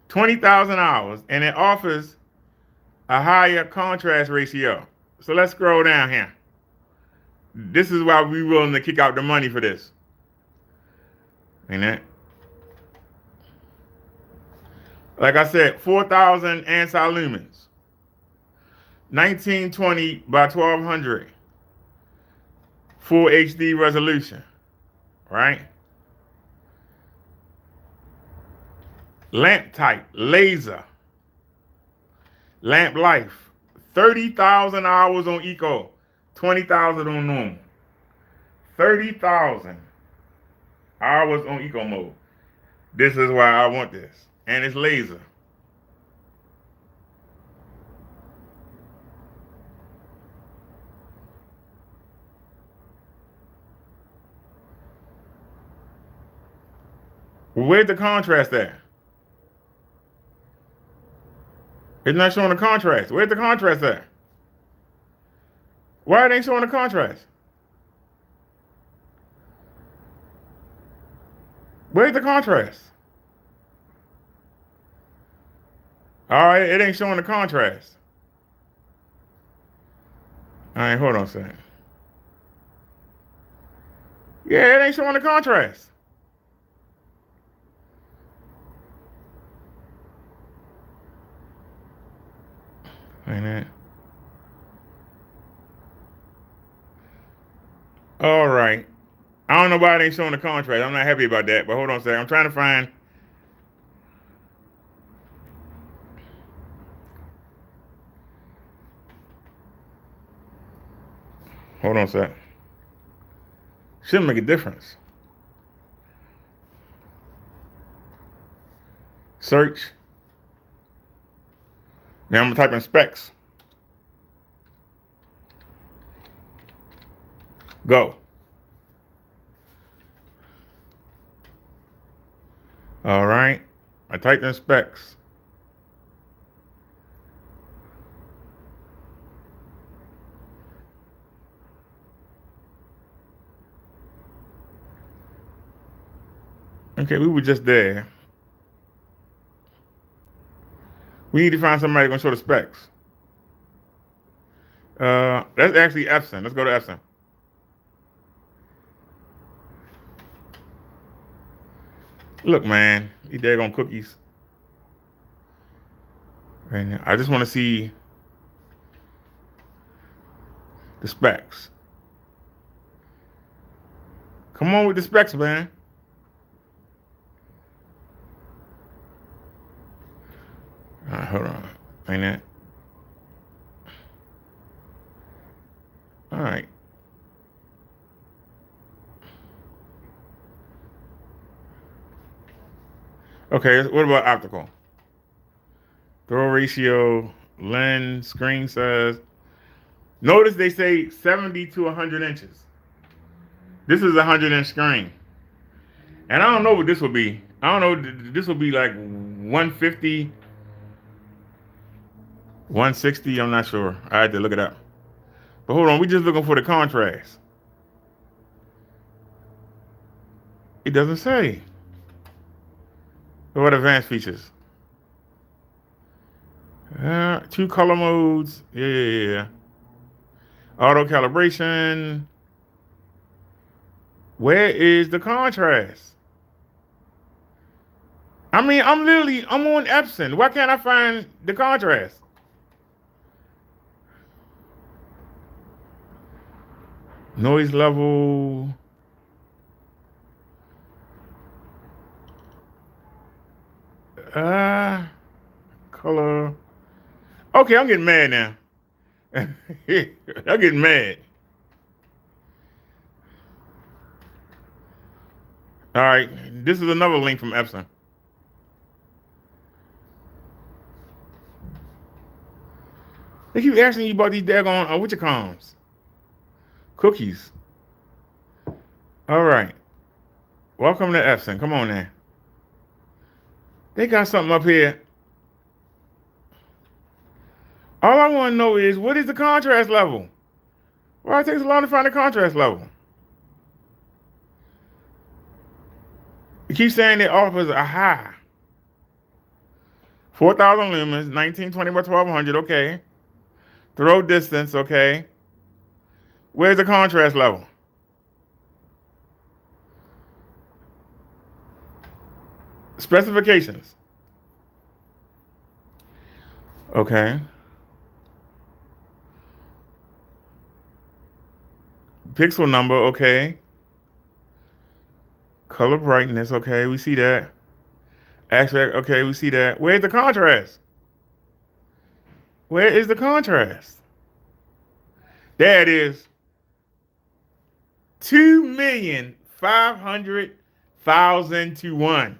20,000 hours, and it offers a higher contrast ratio. So let's scroll down here. This is why we're willing to kick out the money for this. Ain't that? Like I said, 4,000 ANSI lumens. 1920 by 1200. Full HD resolution. Right? Lamp type, laser. Lamp life, 30,000 hours on eco, 20,000 on normal. 30,000 hours on eco mode. This is why I want this. And it's laser. Where's the contrast at? It's not showing the contrast. Where's the contrast at? Why it ain't showing the contrast? Where's the contrast? All right, it ain't showing the contrast. All right, hold on a second. Yeah, it ain't showing the contrast. Ain't it? All right. I don't know why it ain't showing the contrast. I'm not happy about that, but hold on a second. I'm trying to find. Hold on a second. Shouldn't make a difference. Search. Now I'm gonna type in specs. Go. All right. I typed in specs. Okay, we were just there. We need to find somebody gonna show the specs. That's actually Epson. Let's go to Epson. Look, man, these daggone cookies. And I just want to see the specs. Come on with the specs, man. All right, hold on. Ain't that? All right. Okay, what about optical? Throw ratio, lens, screen size. Notice they say 70 to 100 inches. This is a 100-inch screen. And I don't know what this will be. I don't know, this will be like 150, 160, I'm not sure. I had to look it up. But hold on, we're just looking for the contrast. It doesn't say. What advanced features? 2 color modes. Yeah. Auto calibration. Where is the contrast? I mean, I'm on Epson. Why can't I find the contrast? Noise level. Color. Okay, I'm getting mad now. I'm getting mad. All right, this is another link from Epson. They keep asking you about these daggone whatchacoms. Cookies. All right. Welcome to Epson. Come on now. They got something up here. All I want to know is, what is the contrast level? Why it takes so long to find the contrast level? It keeps saying it offers a high. 4,000 lumens, 1920 by 1200, okay. Throw distance, okay. Where's the contrast level? Specifications. Okay. Pixel number, okay. Color brightness, okay, we see that. Actually, okay, we see that. Where's the contrast? Where is the contrast? There it is. 2,500,000 to 1.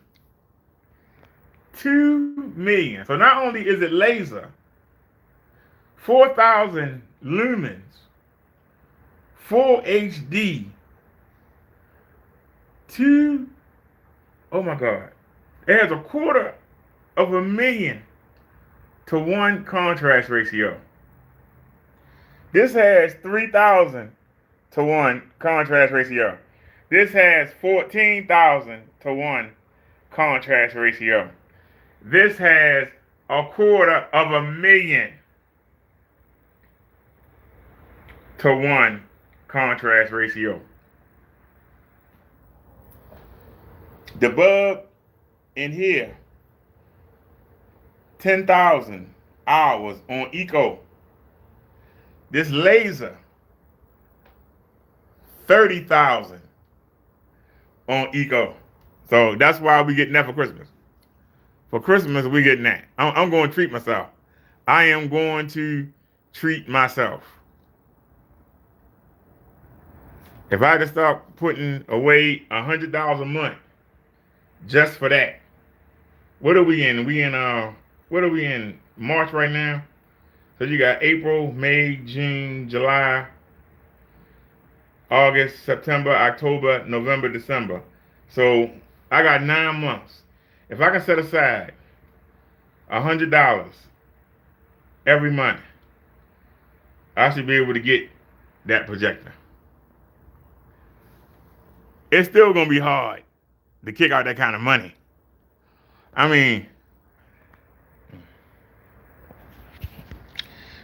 2,000,000. So not only is it laser, 4,000 lumens, full HD, two, oh my God. It has 250,000 to 1 contrast ratio. This has 3,000 to 1 contrast ratio. This has 14,000 to 1 contrast ratio. This has 250,000 to 1 contrast ratio. The bulb in here, 10,000 hours on eco. This laser, 30,000 on eco. So that's why we getting that for Christmas. For Christmas, we getting that. I'm going to treat myself. I am going to treat myself. If I could start putting away $100 a month just for that, what are we in? What are we in? March right now? So you got April, May, June, July, August, September, October, November, December. So I got 9 months. If I can set aside $100 every month, I should be able to get that projector. It's still gonna be hard to kick out that kind of money. I mean,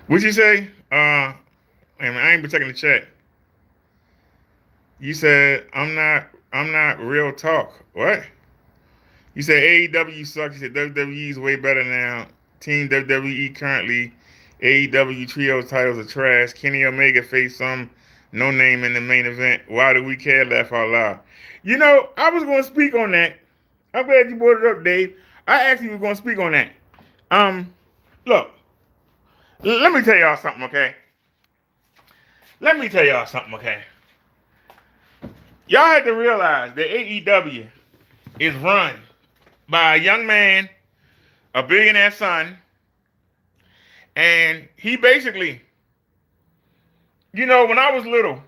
what'd you say? I ain't been checking the chat. You said I'm not real talk. What? You said AEW sucks. You said WWE is way better now. Team WWE currently, AEW trio titles are trash. Kenny Omega faced some no name in the main event. Why do we care? Laugh out loud. You know, I was going to speak on that. I'm glad you brought it up, Dave. I actually was going to speak on that. Look, let me tell y'all something, okay? Y'all have to realize that AEW is run by a young man, a billionaire son, and he basically, you know, when I was little,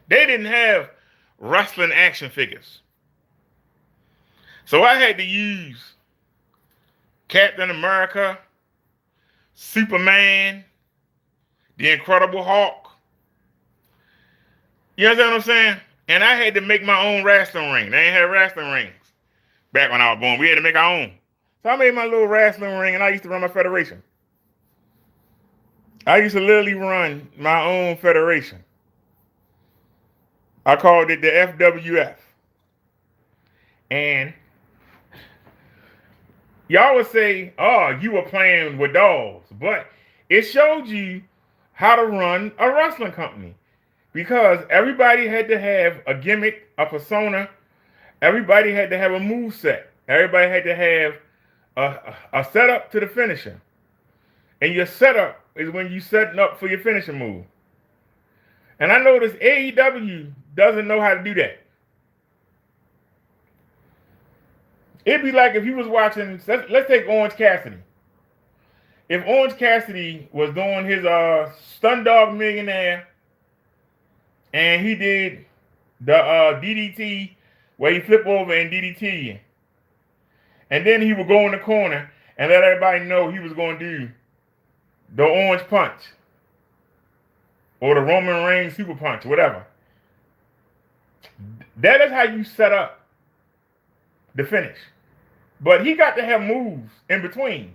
they didn't have wrestling action figures. So I had to use Captain America, Superman, the Incredible Hulk. You understand what I'm saying? And I had to make my own wrestling ring. They ain't had wrestling rings back when I was born. We had to make our own. So I made my little wrestling ring, and I used to run my federation. I used to literally run my own federation. I called it the FWF. And y'all would say, oh, you were playing with dolls. But it showed you how to run a wrestling company. Because everybody had to have a gimmick, a persona. Everybody had to have a move set. Everybody had to have a setup to the finisher. And your setup is when you setting up for your finishing move. And I noticed AEW doesn't know how to do that. It'd be like if you was watching, let's take Orange Cassidy. If Orange Cassidy was doing his Stun Dog Millionaire, and he did the DDT where he flip over and DDT you, and then he would go in the corner and let everybody know he was going to do the Orange Punch or the Roman Reigns Super Punch, whatever. That is how you set up the finish. But he got to have moves in between.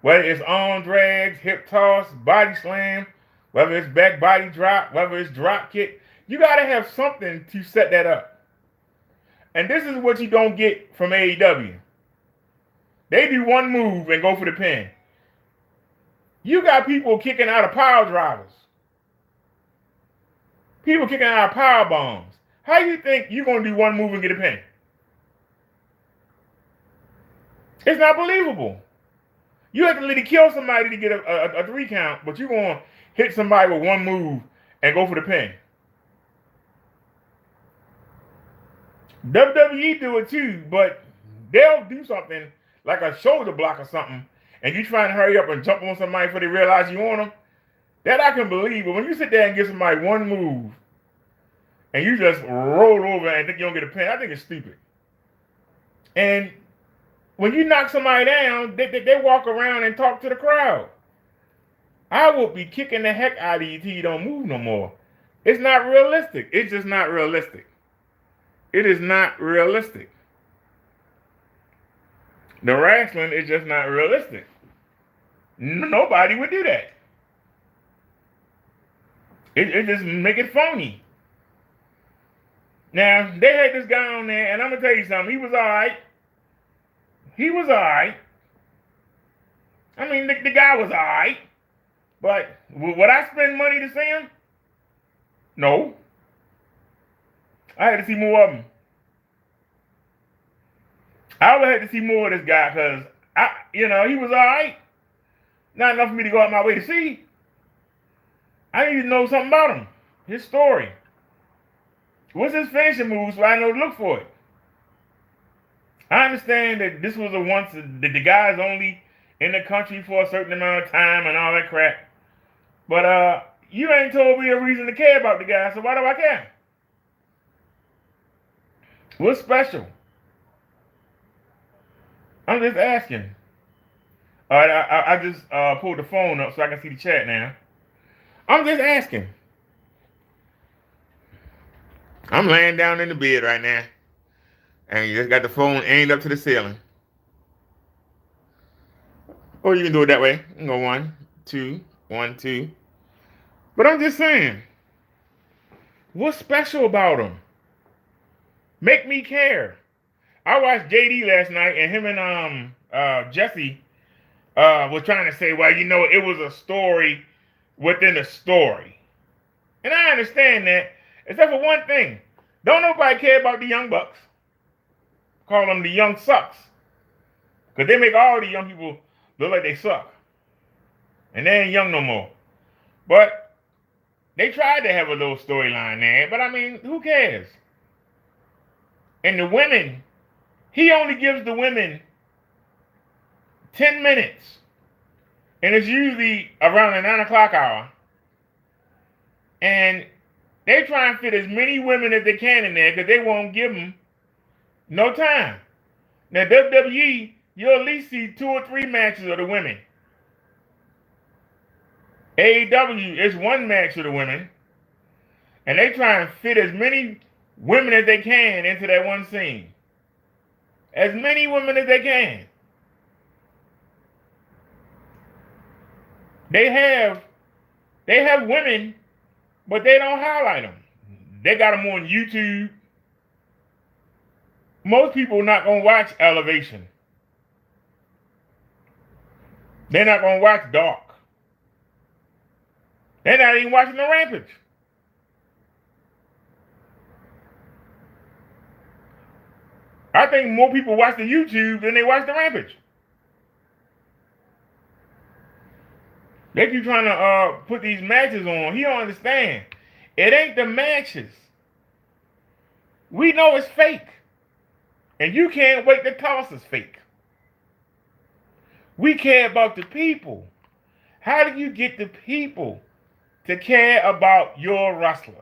Whether it's arm drags, hip toss, body slam, whether it's back body drop, whether it's drop kick, you got to have something to set that up. And this is what you don't get from AEW. They do one move and go for the pin. You got people kicking out of power drivers. People kicking out of power bombs. How you think you're going to do one move and get a pin? It's not believable. You have to literally kill somebody to get a 3 count, but you're going to hit somebody with one move and go for the pin. WWE do it too, but they'll do something like a shoulder block or something, and you try and hurry up and jump on somebody before they realize you on them. That I can believe, but when you sit there and give somebody one move, and you just roll over and think you don't get a pin, I think it's stupid. And when you knock somebody down, they walk around and talk to the crowd. I would be kicking the heck out of you till you don't move no more. It's not realistic. It's just not realistic. It is not realistic. The wrestling is just not realistic. Nobody would do that. It just make it phony. Now, they had this guy on there, and I'm going to tell you something. He was all right. He was all right. I mean, the guy was all right. But would I spend money to see him? No. I had to see more of him. I would have to see more of this guy because, he was all right. Not enough for me to go out my way to see. I need to know something about him, his story. What's his finishing move so I know to look for it? I understand that this was the guy's only in the country for a certain amount of time and all that crap. But you ain't told me a reason to care about the guy, so why do I care? What's special? I'm just asking. All right, I just pulled the phone up so I can see the chat now. I'm just asking. I'm laying down in the bed right now, and you just got the phone aimed up to the ceiling. Or you can do it that way. You can go 1, 2, 1, 2. But I'm just saying, what's special about him? Make me care. I watched JD last night, and him and Jesse were trying to say, well, it was a story within a story. And I understand that, except for one thing. Don't nobody care about the Young Bucks. Call them the Young Sucks. Because they make all the young people look like they suck. And they ain't young no more. But they tried to have a little storyline there. But I mean, who cares? And the women, he only gives the women 10 minutes. And it's usually around the 9 o'clock hour. And they try and fit as many women as they can in there because they won't give them no time. Now, WWE, you'll at least see 2 or 3 matches of the women. AEW is 1 match of the women. And they try and fit as many women as they can into that one scene. As many women as they can. They have women, but they don't highlight them. They got them on YouTube. Most people are not going to watch Elevation. They're not going to watch Dark. They're not even watching the Rampage. I think more people watch the YouTube than they watch the Rampage. They keep trying to put these matches on. He don't understand. It ain't the matches. We know it's fake. And you can't wait to tell us it's fake. We care about the people. How do you get the people to care about your wrestlers?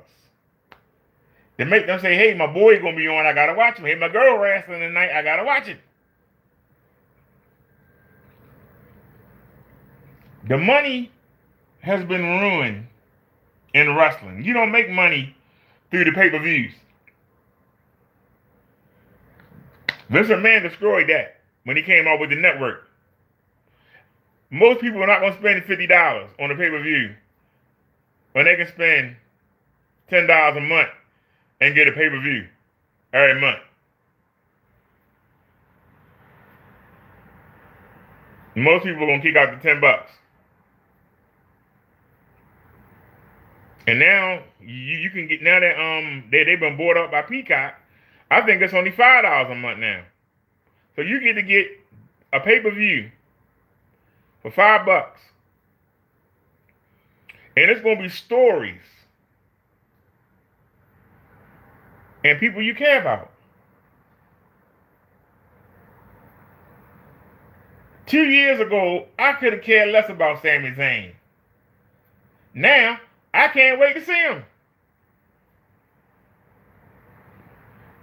To make them say, hey, my boy gonna be on, I gotta watch him. Hey, my girl wrestling tonight, I gotta watch it. The money has been ruined in wrestling. You don't make money through the pay-per-views. Vince McMahon destroyed that when he came out with the network. Most people are not going to spend $50 on a pay-per-view when they can spend $10 a month and get a pay-per-view every month. Most people are going to kick out the $10. And now you can get, now that they've been bought up by Peacock, I think it's only $5 a month now. So you get to get a pay-per-view for $5. And it's going to be stories and people you care about. 2 years ago, I could have cared less about Sami Zayn. Now, I can't wait to see him.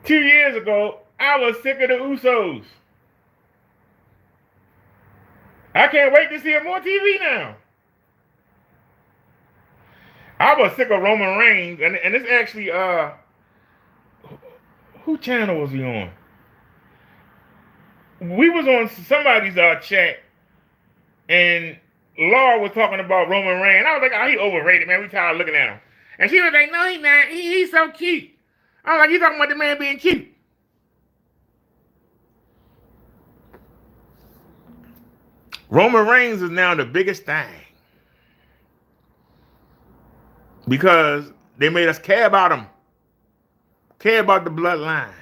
2 years ago, I was sick of the Usos. I can't wait to see him on TV now. I was sick of Roman Reigns, and it's actually, who channel was he on? We was on somebody's chat, and Laura was talking about Roman Reigns. I was like, oh, he overrated, man. We tired of looking at him. And she was like, no, he's not. He's so cute. I was like, you talking about the man being cute? Roman Reigns is now the biggest thing because they made us care about him, care about the bloodline.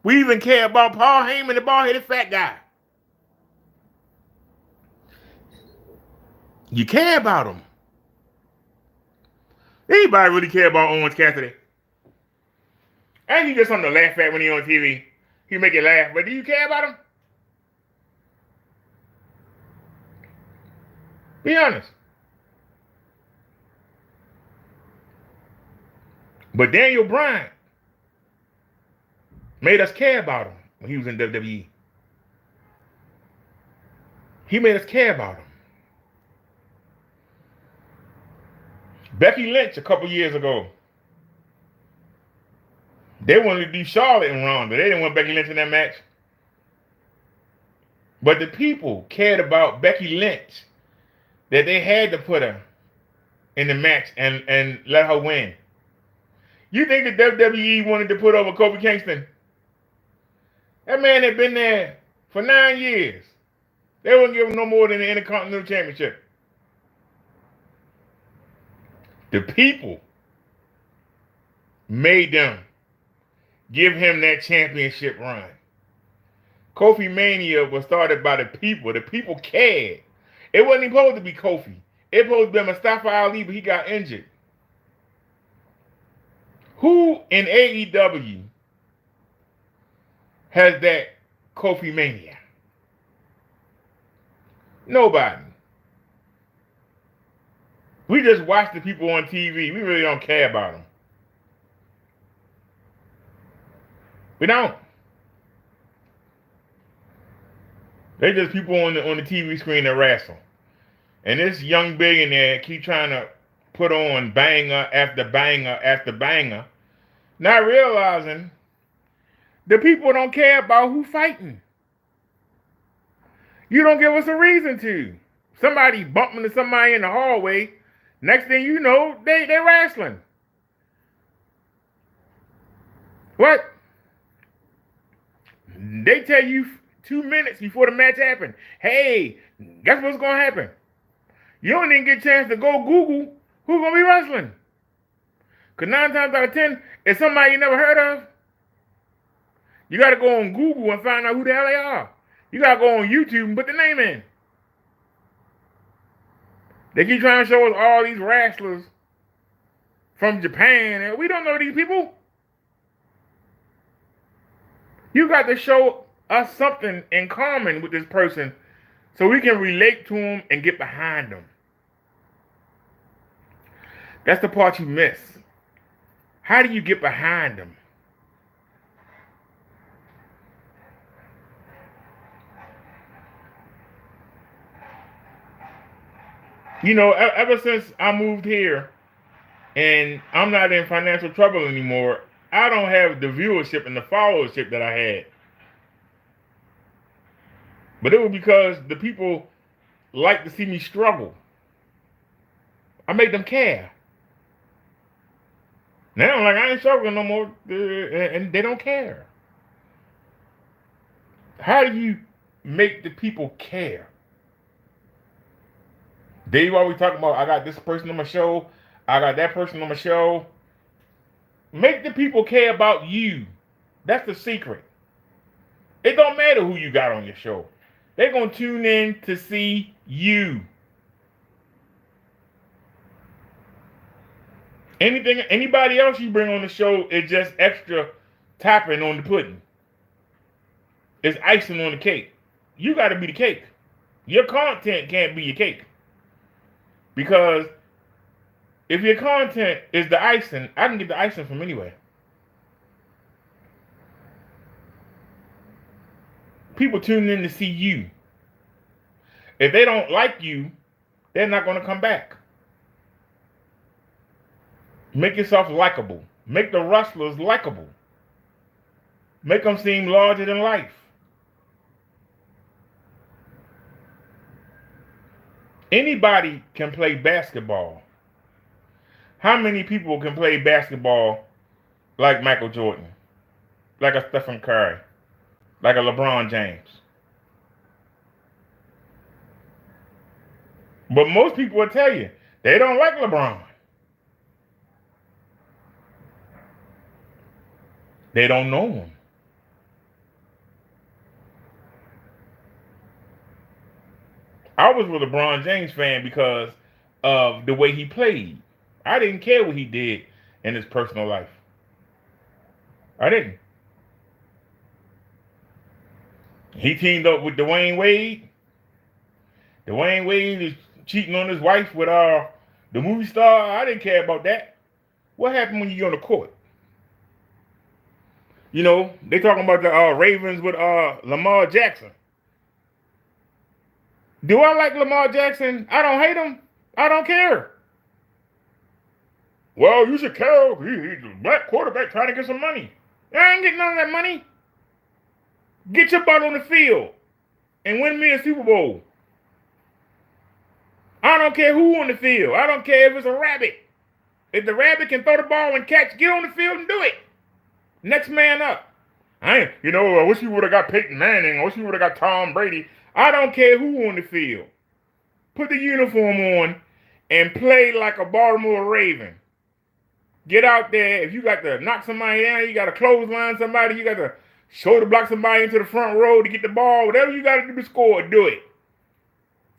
We even care about Paul Heyman, the bald-headed fat guy. You care about him. Anybody really care about Orange Cassidy? And he just something to laugh at when he's on TV. He make you laugh, but do you care about him? Be honest. But Daniel Bryan made us care about him when he was in WWE. He made us care about him. Becky Lynch a couple years ago. They wanted to do Charlotte and Ronda. They didn't want Becky Lynch in that match. But the people cared about Becky Lynch, that they had to put her in the match and let her win. You think the WWE wanted to put over Kofi Kingston? That man had been there for 9 years. They wouldn't give him no more than the Intercontinental Championship. The people made them give him that championship run. Kofi Mania was started by the people. The people cared. It wasn't even supposed to be Kofi. It was supposed to be Mustafa Ali, but he got injured. Who in AEW has that Kofi Mania? Nobody. We just watch the people on TV. We really don't care about them. We don't. They just people on the TV screen that wrestle. And this young billionaire keep trying to put on banger after banger after banger, not realizing the people don't care about who fighting. You don't give us a reason to. Somebody bumping into somebody in the hallway, next thing you know, they're wrestling. What? They tell you 2 minutes before the match happened, hey, guess what's going to happen? You don't even get a chance to go Google who's going to be wrestling. Because 9 times out of 10, it's somebody you never heard of. You got to go on Google and find out who the hell they are. You got to go on YouTube and put the name in. They keep trying to show us all these wrestlers from Japan, and we don't know these people. You got to show us something in common with this person so we can relate to them and get behind them. That's the part you miss. How do you get behind them? You know, ever since I moved here and I'm not in financial trouble anymore, I don't have the viewership and the followership that I had. But it was because the people like to see me struggle. I made them care. Now, like, I ain't struggling no more, and they don't care. How do you make the people care? Dave always talking about, I got this person on my show, I got that person on my show. Make the people care about you. That's the secret. It don't matter who you got on your show. They're going to tune in to see you. Anybody else you bring on the show is just extra topping on the pudding. It's icing on the cake. You got to be the cake. Your content can't be your cake. Because if your content is the icing, I can get the icing from anywhere. People tune in to see you. If they don't like you, they're not going to come back. Make yourself likable. Make the wrestlers likable. Make them seem larger than life. Anybody can play basketball. How many people can play basketball like Michael Jordan, like a Stephen Curry, like a LeBron James? But most people will tell you they don't like LeBron. They don't know him. I was a LeBron James fan because of the way he played. I didn't care what he did in his personal life. I didn't. He teamed up with Dwayne Wade. Dwayne Wade is cheating on his wife with the movie star. I didn't care about that. What happened when you get on the court? You know, they talking about the Ravens with Lamar Jackson. Do I like Lamar Jackson? I don't hate him. I don't care. Well, you should care. He's a black quarterback trying to get some money. I ain't getting none of that money. Get your butt on the field and win me a Super Bowl. I don't care who on the field. I don't care if it's a rabbit. If the rabbit can throw the ball and catch, get on the field and do it. Next man up. I wish you would have got Peyton Manning. I wish you would have got Tom Brady. I don't care who on the field. Put the uniform on and play like a Baltimore Raven. Get out there. If you got to knock somebody down, you got to clothesline somebody, you got to shoulder block somebody into the front row to get the ball. Whatever you got to do to score, do it.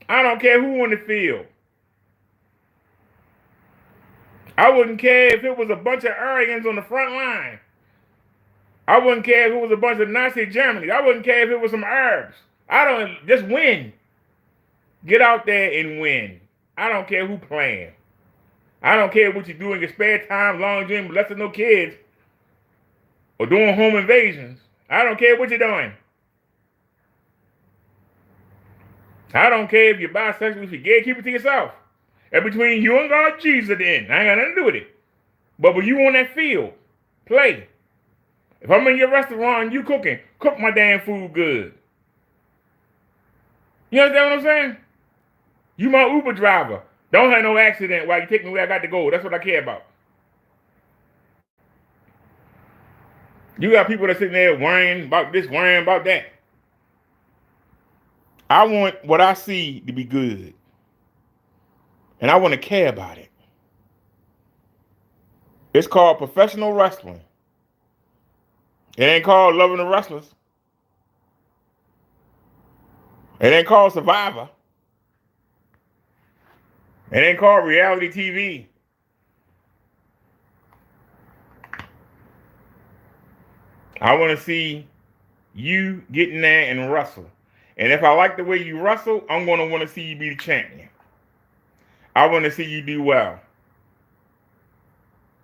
I don't care who on the field. I wouldn't care if it was a bunch of Aryans on the front line. I wouldn't care if it was a bunch of Nazi Germany. I wouldn't care if it was some Arabs. Just win. Get out there and win. I don't care who playing. I don't care what you do in your spare time, long gym, molesting no kids, or doing home invasions. I don't care what you're doing. I don't care if you're bisexual, if you're gay, keep it to yourself. And between you and God, Jesus at the end. I ain't got nothing to do with it. But when you on that field, play. If I'm in your restaurant and you cooking, cook my damn food good. You understand what I'm saying? You my Uber driver. Don't have no accident while you take me where I got to go. That's what I care about. You got people that sitting there worrying about this, worrying about that. I want what I see to be good. And I want to care about it. It's called professional wrestling. It ain't called Loving the Wrestlers. It ain't called Survivor. It ain't called reality TV. I want to see you get in there and wrestle. And if I like the way you wrestle, I'm going to want to see you be the champion. I want to see you do well.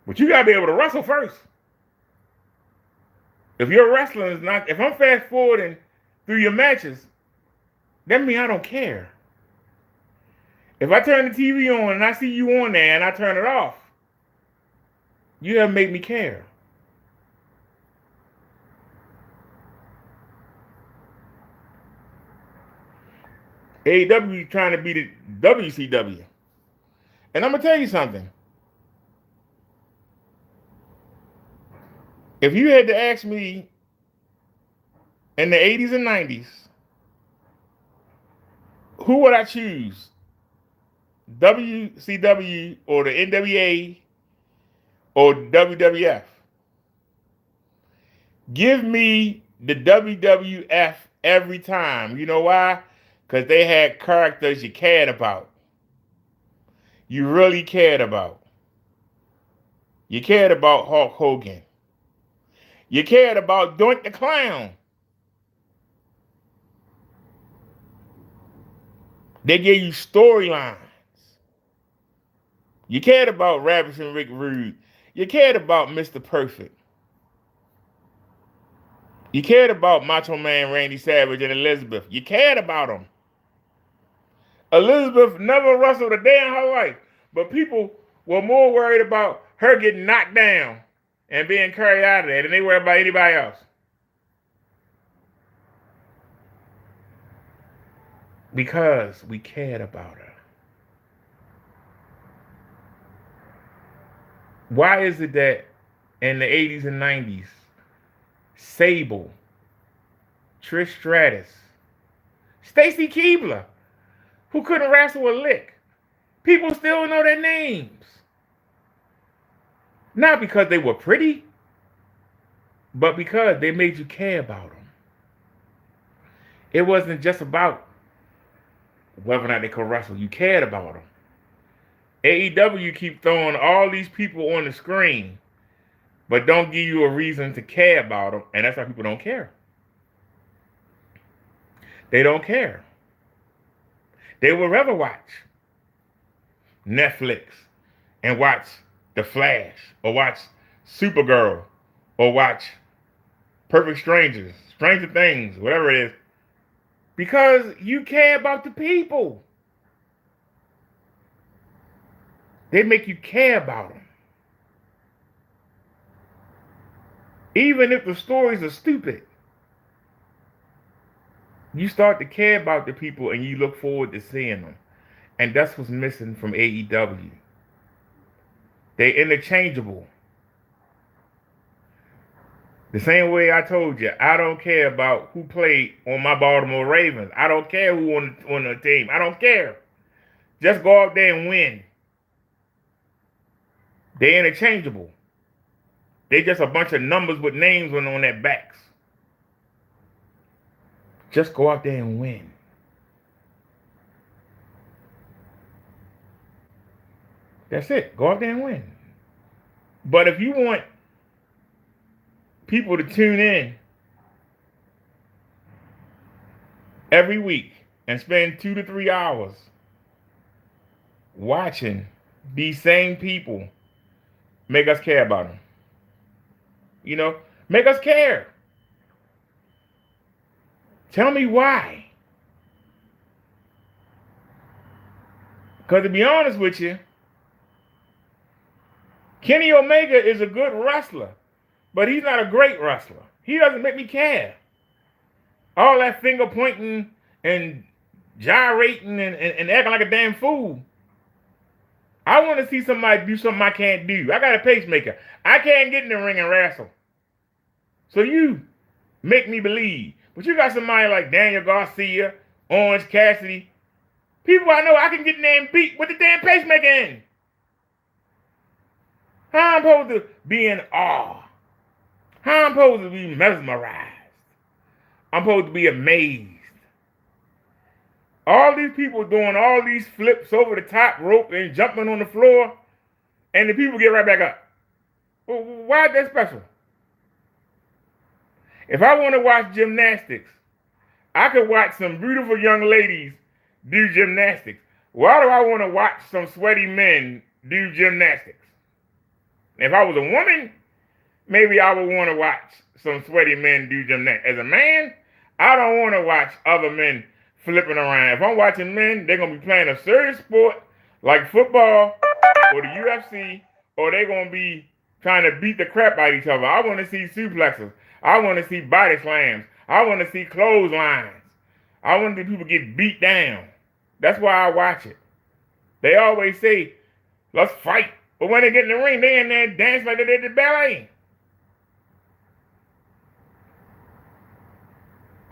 But you got to be able to wrestle first. If your wrestling is not, if I'm fast forwarding through your matches, that means I don't care. If I turn the TV on and I see you on there and I turn it off, you haven't made me care. AEW trying to be the WCW. And I'm going to tell you something. If you had to ask me in the 80s and 90s, who would I choose? WCW or the NWA or WWF? Give me the WWF every time. You know why? Because they had characters you cared about. You really cared about. You cared about Hulk Hogan. You cared about Doink the Clown. They gave you storylines. You cared about Ravishing Rick Rude. You cared about Mr. Perfect. You cared about Macho Man Randy Savage and Elizabeth. You cared about them. Elizabeth never wrestled a day in her life, but people were more worried about her getting knocked down and being carried out of there than they were about anybody else. Because we cared about her. Why is it that in the 80s and 90s, Sable, Trish Stratus, Stacy Keibler, who couldn't wrestle a lick, people still know their names? Not because they were pretty, but because they made you care about them. It wasn't just about whether or not they could wrestle. You cared about them. AEW keep throwing all these people on the screen, but don't give you a reason to care about them, and that's why people don't care. They don't care. They would rather watch Netflix and watch The Flash, or watch Supergirl, or watch Perfect Strangers, Stranger Things, whatever it is, because you care about the people. They make you care about them. Even if the stories are stupid, you start to care about the people and you look forward to seeing them. And that's what's missing from AEW. They're interchangeable. The same way I told you, I don't care about who played on my Baltimore Ravens. I don't care who on the team. I don't care. Just go out there and win. They're interchangeable. They just a bunch of numbers with names on their backs. Just go out there and win. That's it. Go out there and win. But if you want people to tune in every week and spend 2 to 3 hours watching these same people, make us care about them. You know, make us care. Tell me why. Because to be honest with you, Kenny Omega is a good wrestler, but he's not a great wrestler. He doesn't make me care. All that finger pointing and gyrating and acting like a damn fool. I want to see somebody do something I can't do. I got a pacemaker. I can't get in the ring and wrestle. So you make me believe. But you got somebody like Daniel Garcia, Orange Cassidy. People I know I can get in there and beat with the damn pacemaker in. How I'm supposed to be in awe? How I'm supposed to be mesmerized? I'm supposed to be amazed. All these people doing all these flips over the top rope and jumping on the floor, and the people get right back up. Well, why is that special? If I want to watch gymnastics, I could watch some beautiful young ladies do gymnastics. Why do I want to watch some sweaty men do gymnastics? If I was a woman, maybe I would want to watch some sweaty men do gymnastics. As a man, I don't want to watch other men flipping around. If I'm watching men, they're going to be playing a serious sport like football or the UFC, or they're going to be trying to beat the crap out of each other. I want to see suplexes. I want to see body slams. I want to see clotheslines. I want to see people get beat down. That's why I watch it. They always say, let's fight. But when they get in the ring, they in there dance like they did the ballet.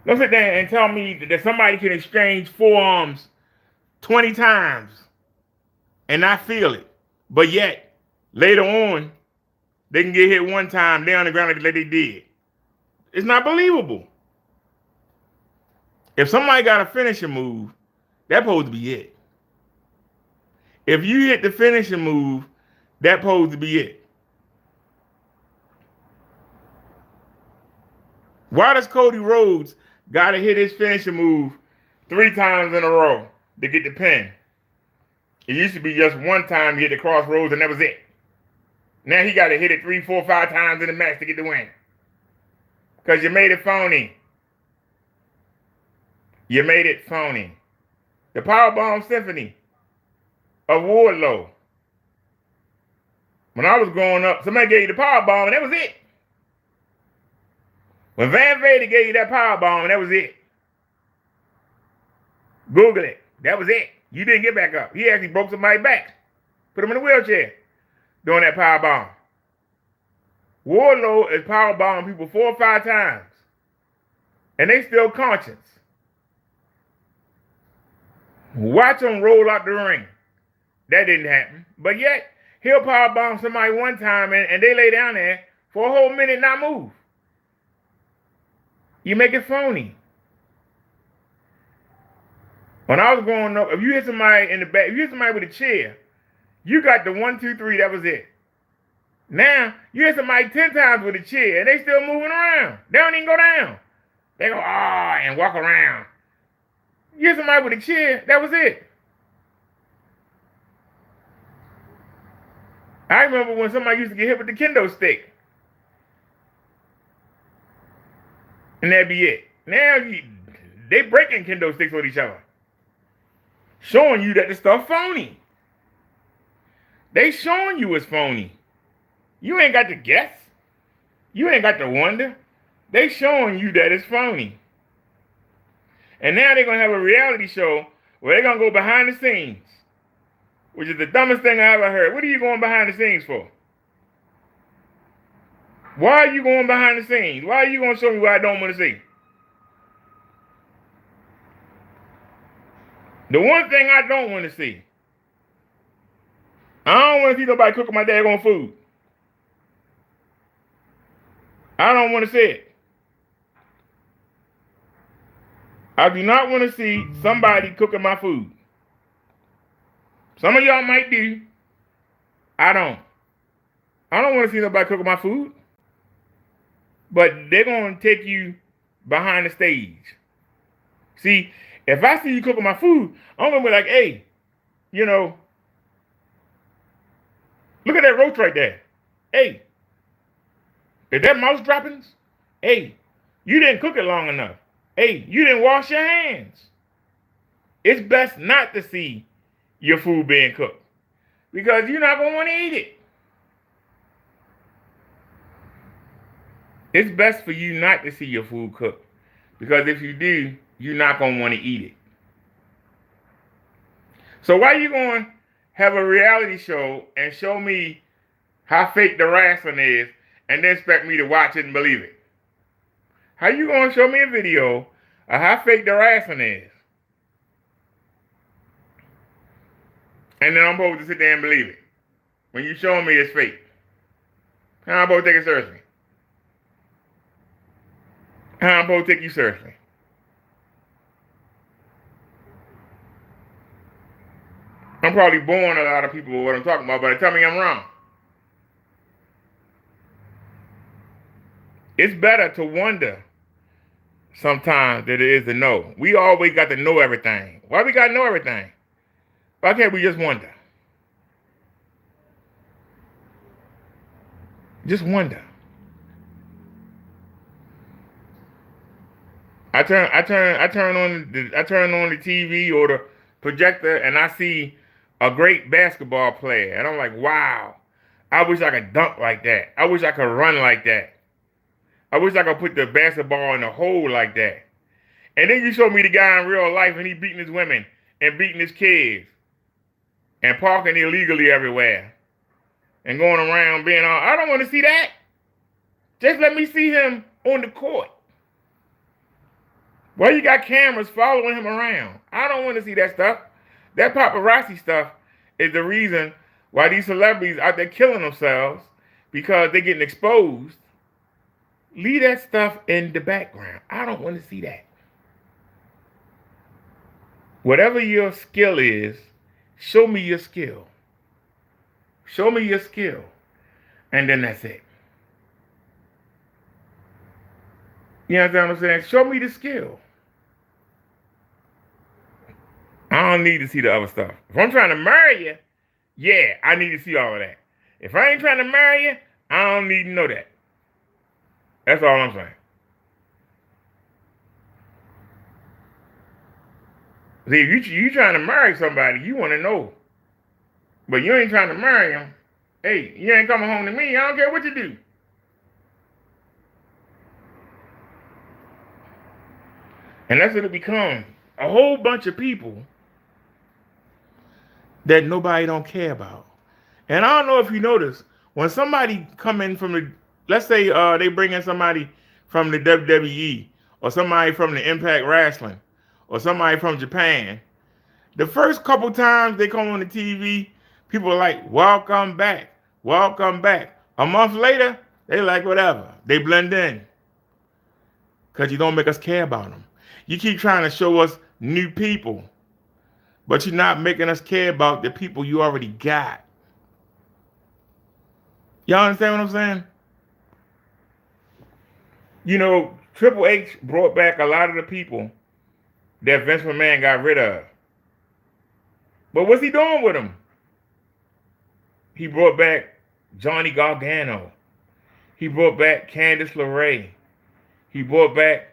Don't sit there and tell me that somebody can exchange forearms 20 times and not feel it. But yet, later on, they can get hit one time, they on the ground like they did. It's not believable. If somebody got a finishing move, that's supposed to be it. If you hit the finishing move, that's supposed to be it. Why does Cody Rhodes got to hit his finishing move 3 times in a row to get the pin? It used to be just one time he hit the crossroads and that was it. Now he got to hit it 3, 4, 5 times in the match to get the win. Because you made it phony. You made it phony. The Powerbomb Symphony of Wardlow. When I was growing up, somebody gave you the Powerbomb and that was it. When Van Vader gave you that Powerbomb and that was it. Google it. That was it. You didn't get back up. He actually broke somebody's back. Put him in a wheelchair doing that Powerbomb. Wardlow is Powerbombing people 4 or 5 times. And they still conscious. Watch him roll out the ring. That didn't happen. But yet, he'll powerbomb somebody one time and they lay down there for a whole minute not move. You make it phony. When I was growing up, if you hit somebody in the back, if you hit somebody with a chair, you got the 1, 2, 3, that was it. Now, you hit somebody 10 times with a chair and they still moving around. They don't even go down. They go, and walk around. You hit somebody with a chair, that was it. I remember when somebody used to get hit with the kendo stick. And that'd be it. Now, they breaking kendo sticks with each other. Showing you that the stuff phony. They showing you it's phony. You ain't got to guess. You ain't got to wonder. They showing you that it's phony. And now they're going to have a reality show where they're going to go behind the scenes, which is the dumbest thing I ever heard. What are you going behind the scenes for? Why are you going behind the scenes? Why are you going to show me what I don't want to see? The one thing I don't want to see, I don't want to see nobody cooking my daggone food. I don't want to see it. I do not want to see somebody cooking my food. Some of y'all might do. I don't. I don't want to see nobody cooking my food. But they're going to take you behind the stage. See, if I see you cooking my food, I'm going to be like, hey, you know, look at that roach right there. Hey, is that mouse droppings? Hey, you didn't cook it long enough. Hey, you didn't wash your hands. It's best not to see your food being cooked because you're not going to want to eat it. It's best for you not to see your food cooked because if you do, you're not going to want to eat it. So why are you going to have a reality show and show me how fake the wrestling is and then expect me to watch it and believe it? How you going to show me a video of how fake the wrestling is? And then I'm supposed to sit there and believe it when you show me it's fake. How am I supposed to take it seriously? How am I supposed to take you seriously? I'm probably boring a lot of people with what I'm talking about, but tell me I'm wrong. It's better to wonder sometimes than it is to know. We always got to know everything. Why we got to know everything? Why can't we just wonder? Just wonder. I turn on the TV or the projector and I see a great basketball player and I'm like, wow, I wish I could dunk like that. I wish I could run like that. I wish I could put the basketball in the hole like that. And then you show me the guy in real life and he beating his women and beating his kids and parking illegally everywhere and going around being all, I don't want to see that. Just let me see him on the court. Why you got cameras following him around? I don't want to see that stuff. That paparazzi stuff is the reason why these celebrities out there killing themselves because they're getting exposed. Leave that stuff in the background. I don't want to see that. Whatever your skill is, show me your skill. Show me your skill. And then that's it. You understand what I'm saying? Show me the skill. I don't need to see the other stuff. If I'm trying to marry you, yeah, I need to see all of that. If I ain't trying to marry you, I don't need to know that. That's all I'm saying. See, if you trying to marry somebody, you want to know. But you ain't trying to marry him. Hey, you ain't coming home to me. I don't care what you do. And that's what it becomes. A whole bunch of people that nobody don't care about. And I don't know if you notice, when somebody come in from the, let's say they bring in somebody from the WWE or somebody from the Impact Wrestling or somebody from Japan, the first couple times they come on the TV, people are like, welcome back, welcome back. A month later, they like whatever. They blend in. Because you don't make us care about them. You keep trying to show us new people, but you're not making us care about the people you already got. Y'all understand what I'm saying? You know, Triple H brought back a lot of the people that Vince McMahon got rid of. But what's he doing with them? He brought back Johnny Gargano. He brought back Candice LeRae. He brought back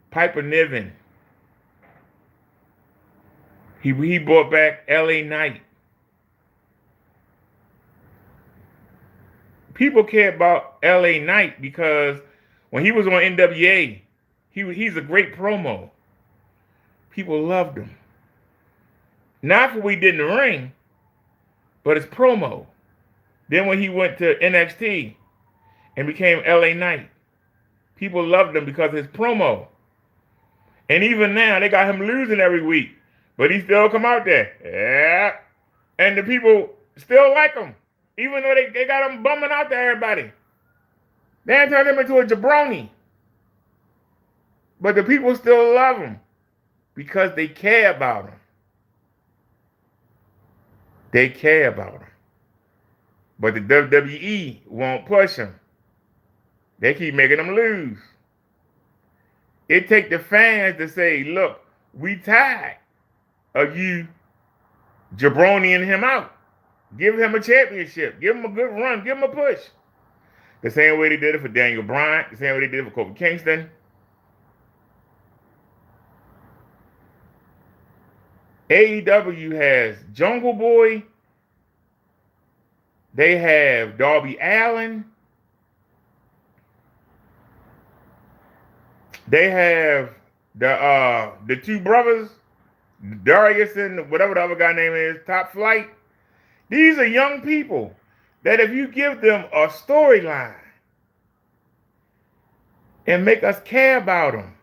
Piper Niven. He brought back LA Knight. People care about LA Knight because when he was on NWA, he's a great promo. People loved him. Not for what he did in the ring, but his promo. Then when he went to NXT and became LA Knight, people loved him because of his promo. And even now, they got him losing every week, but he still come out there. Yeah. And the people still like him, even though they got him bumming out to everybody. They turned him into a jabroni. But the people still love him because they care about him. They care about him. But the WWE won't push him. They keep making him lose. It take the fans to say, look, we tired of you jabroniing him out. Give him a championship. Give him a good run. Give him a push. The same way they did it for Daniel Bryan. The same way they did it for Kofi Kingston. AEW has Jungle Boy. They have Darby Allin. They have the two brothers, Darius and whatever the other guy name is, Top Flight. These are young people that if you give them a storyline and make us care about them,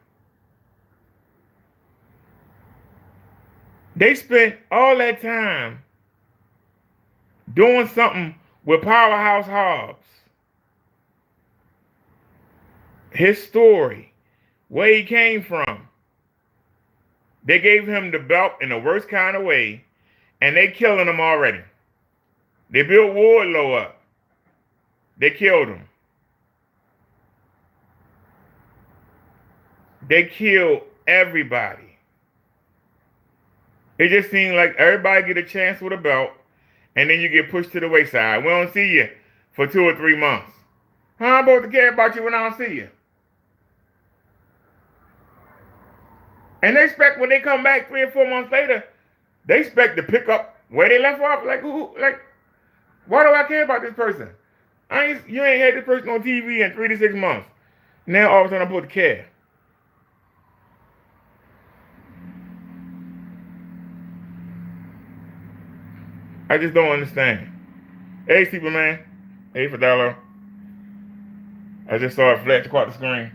they spent all that time doing something with Powerhouse Hobbs. His story, where he came from. They gave him the belt in the worst kind of way, and they killing him already. They built Wardlow up. They killed him. They killed everybody. It just seemed like everybody get a chance with a belt, and then you get pushed to the wayside. We don't see you for 2 or 3 months. How am I supposed to care about you when I don't see you? And they expect when they come back 3 or 4 months later, they expect to pick up where they left off. Like, why do I care about this person? You ain't had this person on TV in 3 to 6 months. Now all of a sudden I'm supposed to care. I just don't understand. Hey, Superman. Hey, Fidello. I just saw it flash across the screen.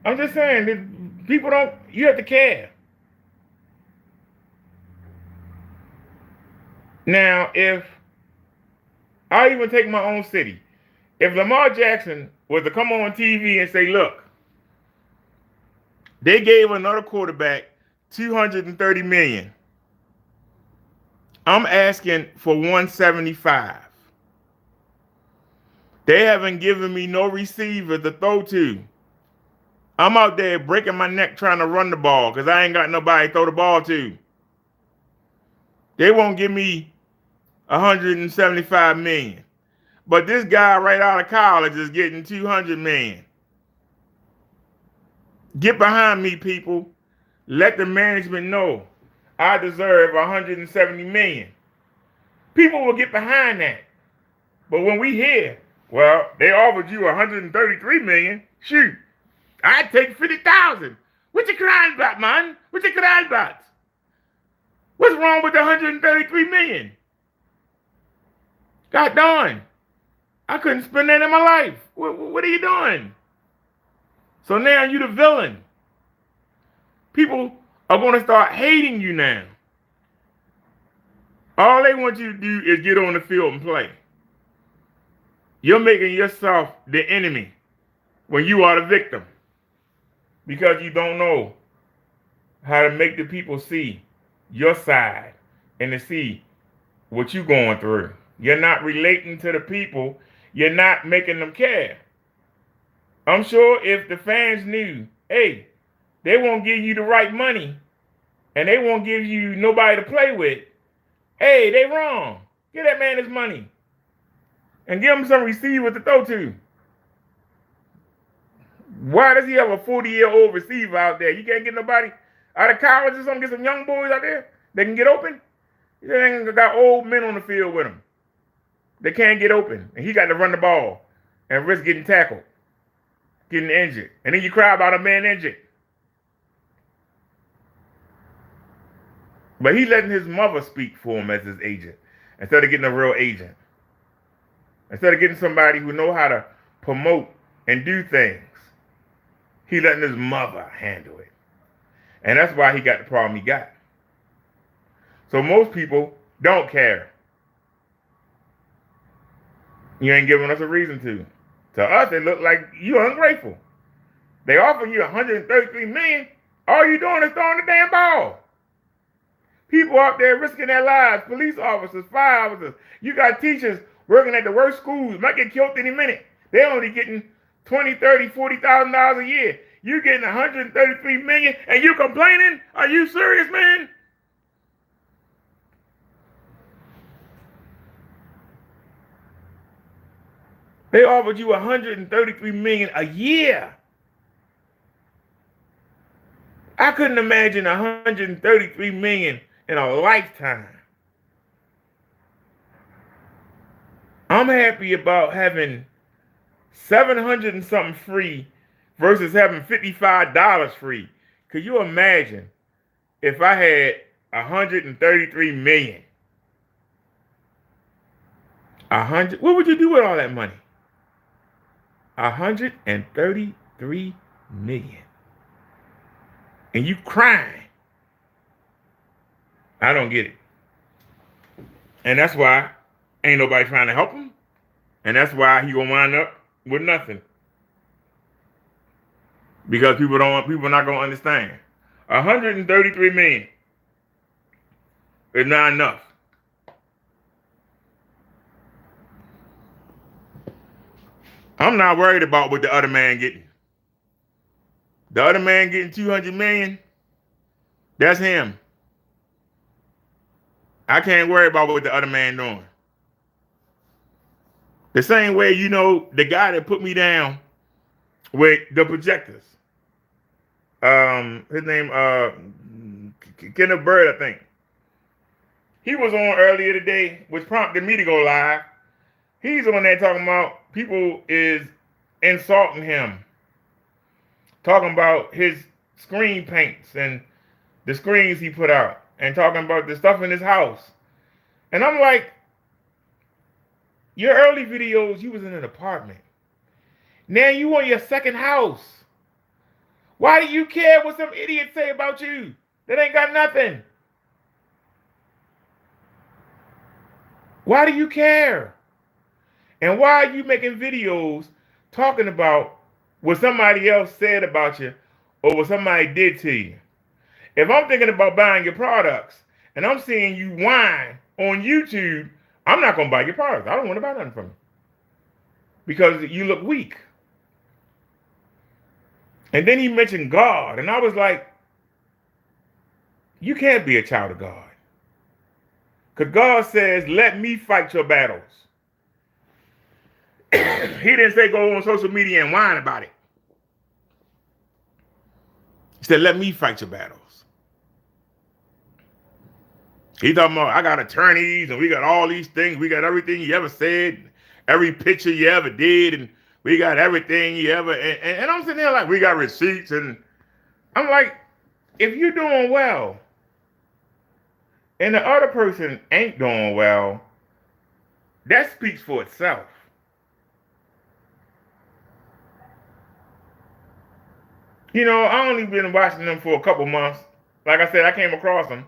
I'm just saying that people don't, you have to care. Now, if I even take my own city, if Lamar Jackson was to come on TV and say, look, they gave another quarterback $230 million. I'm asking for 175. They haven't given me no receiver to throw to. I'm out there breaking my neck trying to run the ball because I ain't got nobody to throw the ball to. They won't give me 175 million. But this guy right out of college is getting 200 million. Get behind me, people. Let the management know I deserve 170 million. People will get behind that. But when we hear, well, they offered you 133 million, shoot, I'd take 50,000. What you crying about, man? What you crying about? What's wrong with the 133 million? God darn. I couldn't spend that in my life. What are you doing? So now you're the villain. People are going to start hating you now. All they want you to do is get on the field and play. You're making yourself the enemy when you are the victim. Because you don't know how to make the people see your side and to see what you're going through. You're not relating to the people. You're not making them care. I'm sure if the fans knew, hey, they won't give you the right money and they won't give you nobody to play with, hey, they wrong. Give that man his money and give him some receiver to throw to. Why does he have a 40-year-old receiver out there? You can't get nobody out of college or something, get some young boys out there that can get open? They ain't got old men on the field with him. They can't get open. And he got to run the ball and risk getting tackled, getting injured. And then you cry about a man injured. But he's letting his mother speak for him as his agent instead of getting a real agent. Instead of getting somebody who know how to promote and do things. He letting his mother handle it. And that's why he got the problem he got. So most people don't care. You ain't giving us a reason to. To us, it look like you're ungrateful. They offer you 133 million. All you doing is throwing the damn ball. People out there risking their lives. Police officers, fire officers. You got teachers working at the worst schools. Might get killed any minute. They only getting $20, $30, $40,000 a year. You getting 133 million and you complaining? Are you serious, man? They offered you 133 million a year. I couldn't imagine 133 million in a lifetime. I'm happy about having 700 and something free versus having $55 free. Could you imagine if I had 133 million? What would you do with all that money? 133 million. And you crying. I don't get it. And that's why ain't nobody trying to help him. And that's why he gonna wind up with nothing. Because people not gonna understand. 133 million is not enough. I'm not worried about what the other man getting. The other man getting 200 million, that's him. I can't worry about what the other man doing. The same way, the guy that put me down with the projectors. His name, Kenneth Bird, I think. He was on earlier today, which prompted me to go live. He's on there talking about people is insulting him. Talking about his screen paints and the screens he put out. And talking about the stuff in his house. And I'm like, your early videos, you was in an apartment. Now you want your second house. Why do you care what some idiot say about you that ain't got nothing? Why do you care? And why are you making videos talking about what somebody else said about you or what somebody did to you. If I'm thinking about buying your products and I'm seeing you whine on YouTube, I'm not going to buy your products. I don't want to buy nothing from you because you look weak. And then he mentioned God, and I was like, you can't be a child of God. Because God says, let me fight your battles. He didn't say go on social media and whine about it. He said, let me fight your battles. He talking about, I got attorneys and we got all these things. We got everything you ever said, every picture you ever did, and we got everything you ever, and I'm sitting there like, we got receipts, and I'm like, if you're doing well and the other person ain't doing well, that speaks for itself. You know, I only been watching them for a couple months. Like I said, I came across them,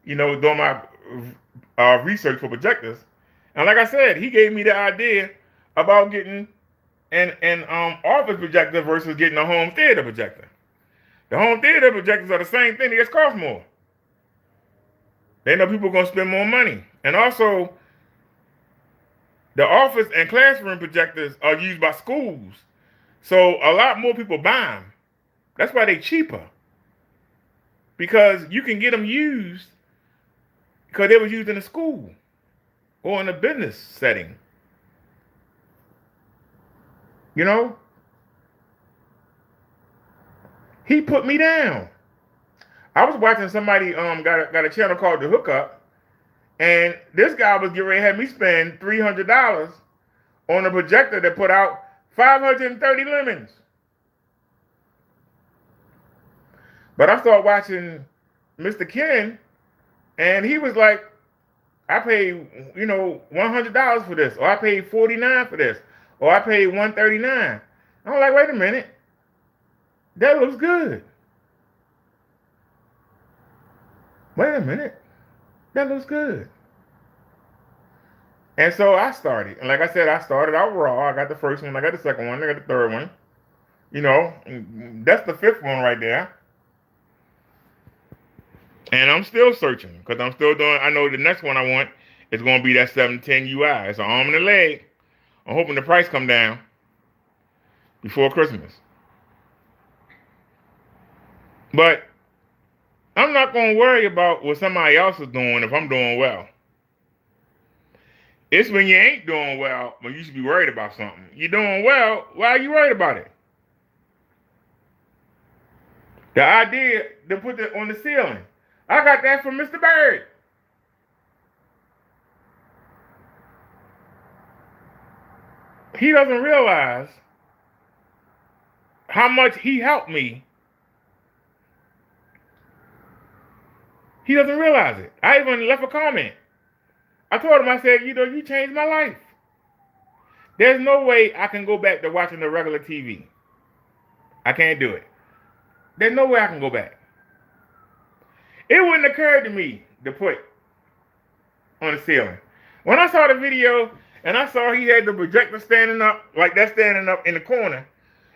you know, doing my research for projectors. And like I said, he gave me the idea about getting an office projector versus getting a home theater projector. The home theater projectors are the same thing, they just cost more. They know people are going to spend more money. And also, the office and classroom projectors are used by schools. So a lot more people buy them. That's why they're cheaper. Because you can get them used because they were used in a school or in a business setting. You know? He put me down. I was watching somebody got a channel called The Hookup, and this guy was getting ready to have me spend $300 on a projector that put out 530 lumens. But I started watching Mr. Ken, and he was like, I paid, you know, $100 for this, or I paid $49 for this, or I paid $139. I'm like, wait a minute, that looks good. Wait a minute, that looks good. And so I started, and like I said, I started out raw. I got the first one, I got the second one, I got the third one. You know, that's the fifth one right there. And I'm still searching because I'm still doing, I know the next one I want is going to be that 710 UI. It's an arm and a leg. I'm hoping the price come down before Christmas. But I'm not going to worry about what somebody else is doing if I'm doing well. It's when you ain't doing well when you should be worried about something. You're doing well, why are you worried about it? The idea to put it on the ceiling. I got that from Mr. Bird. He doesn't realize how much he helped me. He doesn't realize it. I even left a comment. I told him, I said, you know, you changed my life. There's no way I can go back to watching the regular TV. I can't do it. There's no way I can go back. It wouldn't occur to me to put on the ceiling. When I saw the video and I saw he had the projector standing up, like that standing up in the corner,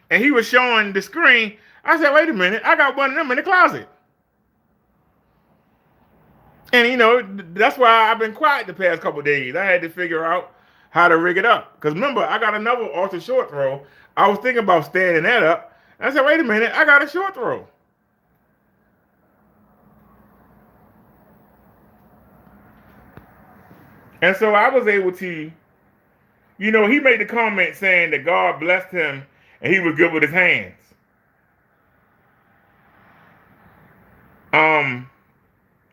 and he was showing the screen, I said, wait a minute, I got one of them in the closet. And, you know, that's why I've been quiet the past couple of days. I had to figure out how to rig it up. Because remember, I got another ultra short throw. I was thinking about standing that up. I said, wait a minute, I got a short throw. And so I was able to, you know, he made the comment saying that God blessed him and he was good with his hands.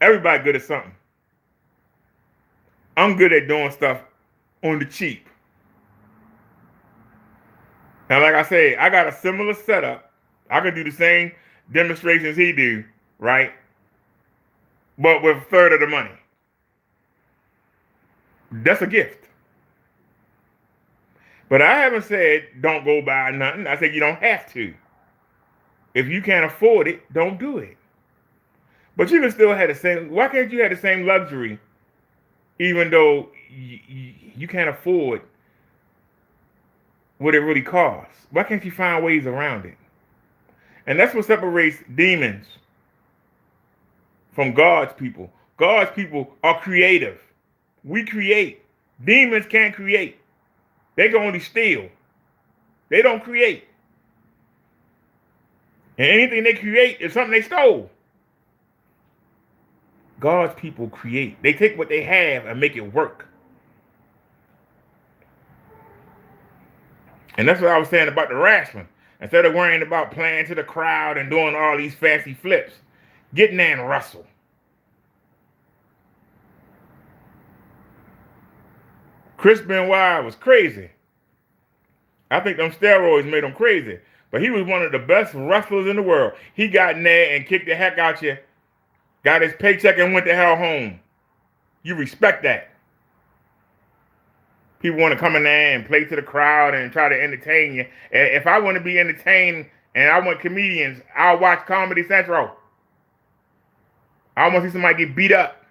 Everybody good at something. I'm good at doing stuff on the cheap. And like I say, I got a similar setup. I can do the same demonstrations he do, right? But with a third of the money. That's a gift. But I haven't said don't go buy nothing. I said you don't have to. If you can't afford it, don't do it. But you can still have the same, why can't you have the same luxury even though you can't afford what it really costs? Why can't you find ways around it? And that's what separates demons from God's people. God's people are creative. We create. Demons can't create. They can only steal. They don't create. And anything they create is something they stole. God's people create. They take what they have and make it work. And that's what I was saying about the wrestling. Instead of worrying about playing to the crowd and doing all these fancy flips, get in there and wrestle. Chris Benoit was crazy. I think them steroids made him crazy. But he was one of the best wrestlers in the world. He got in there and kicked the heck out you, got his paycheck and went the hell home. You respect that. People want to come in there and play to the crowd and try to entertain you. If I want to be entertained and I want comedians, I'll watch Comedy Central. I want to see somebody get beat up.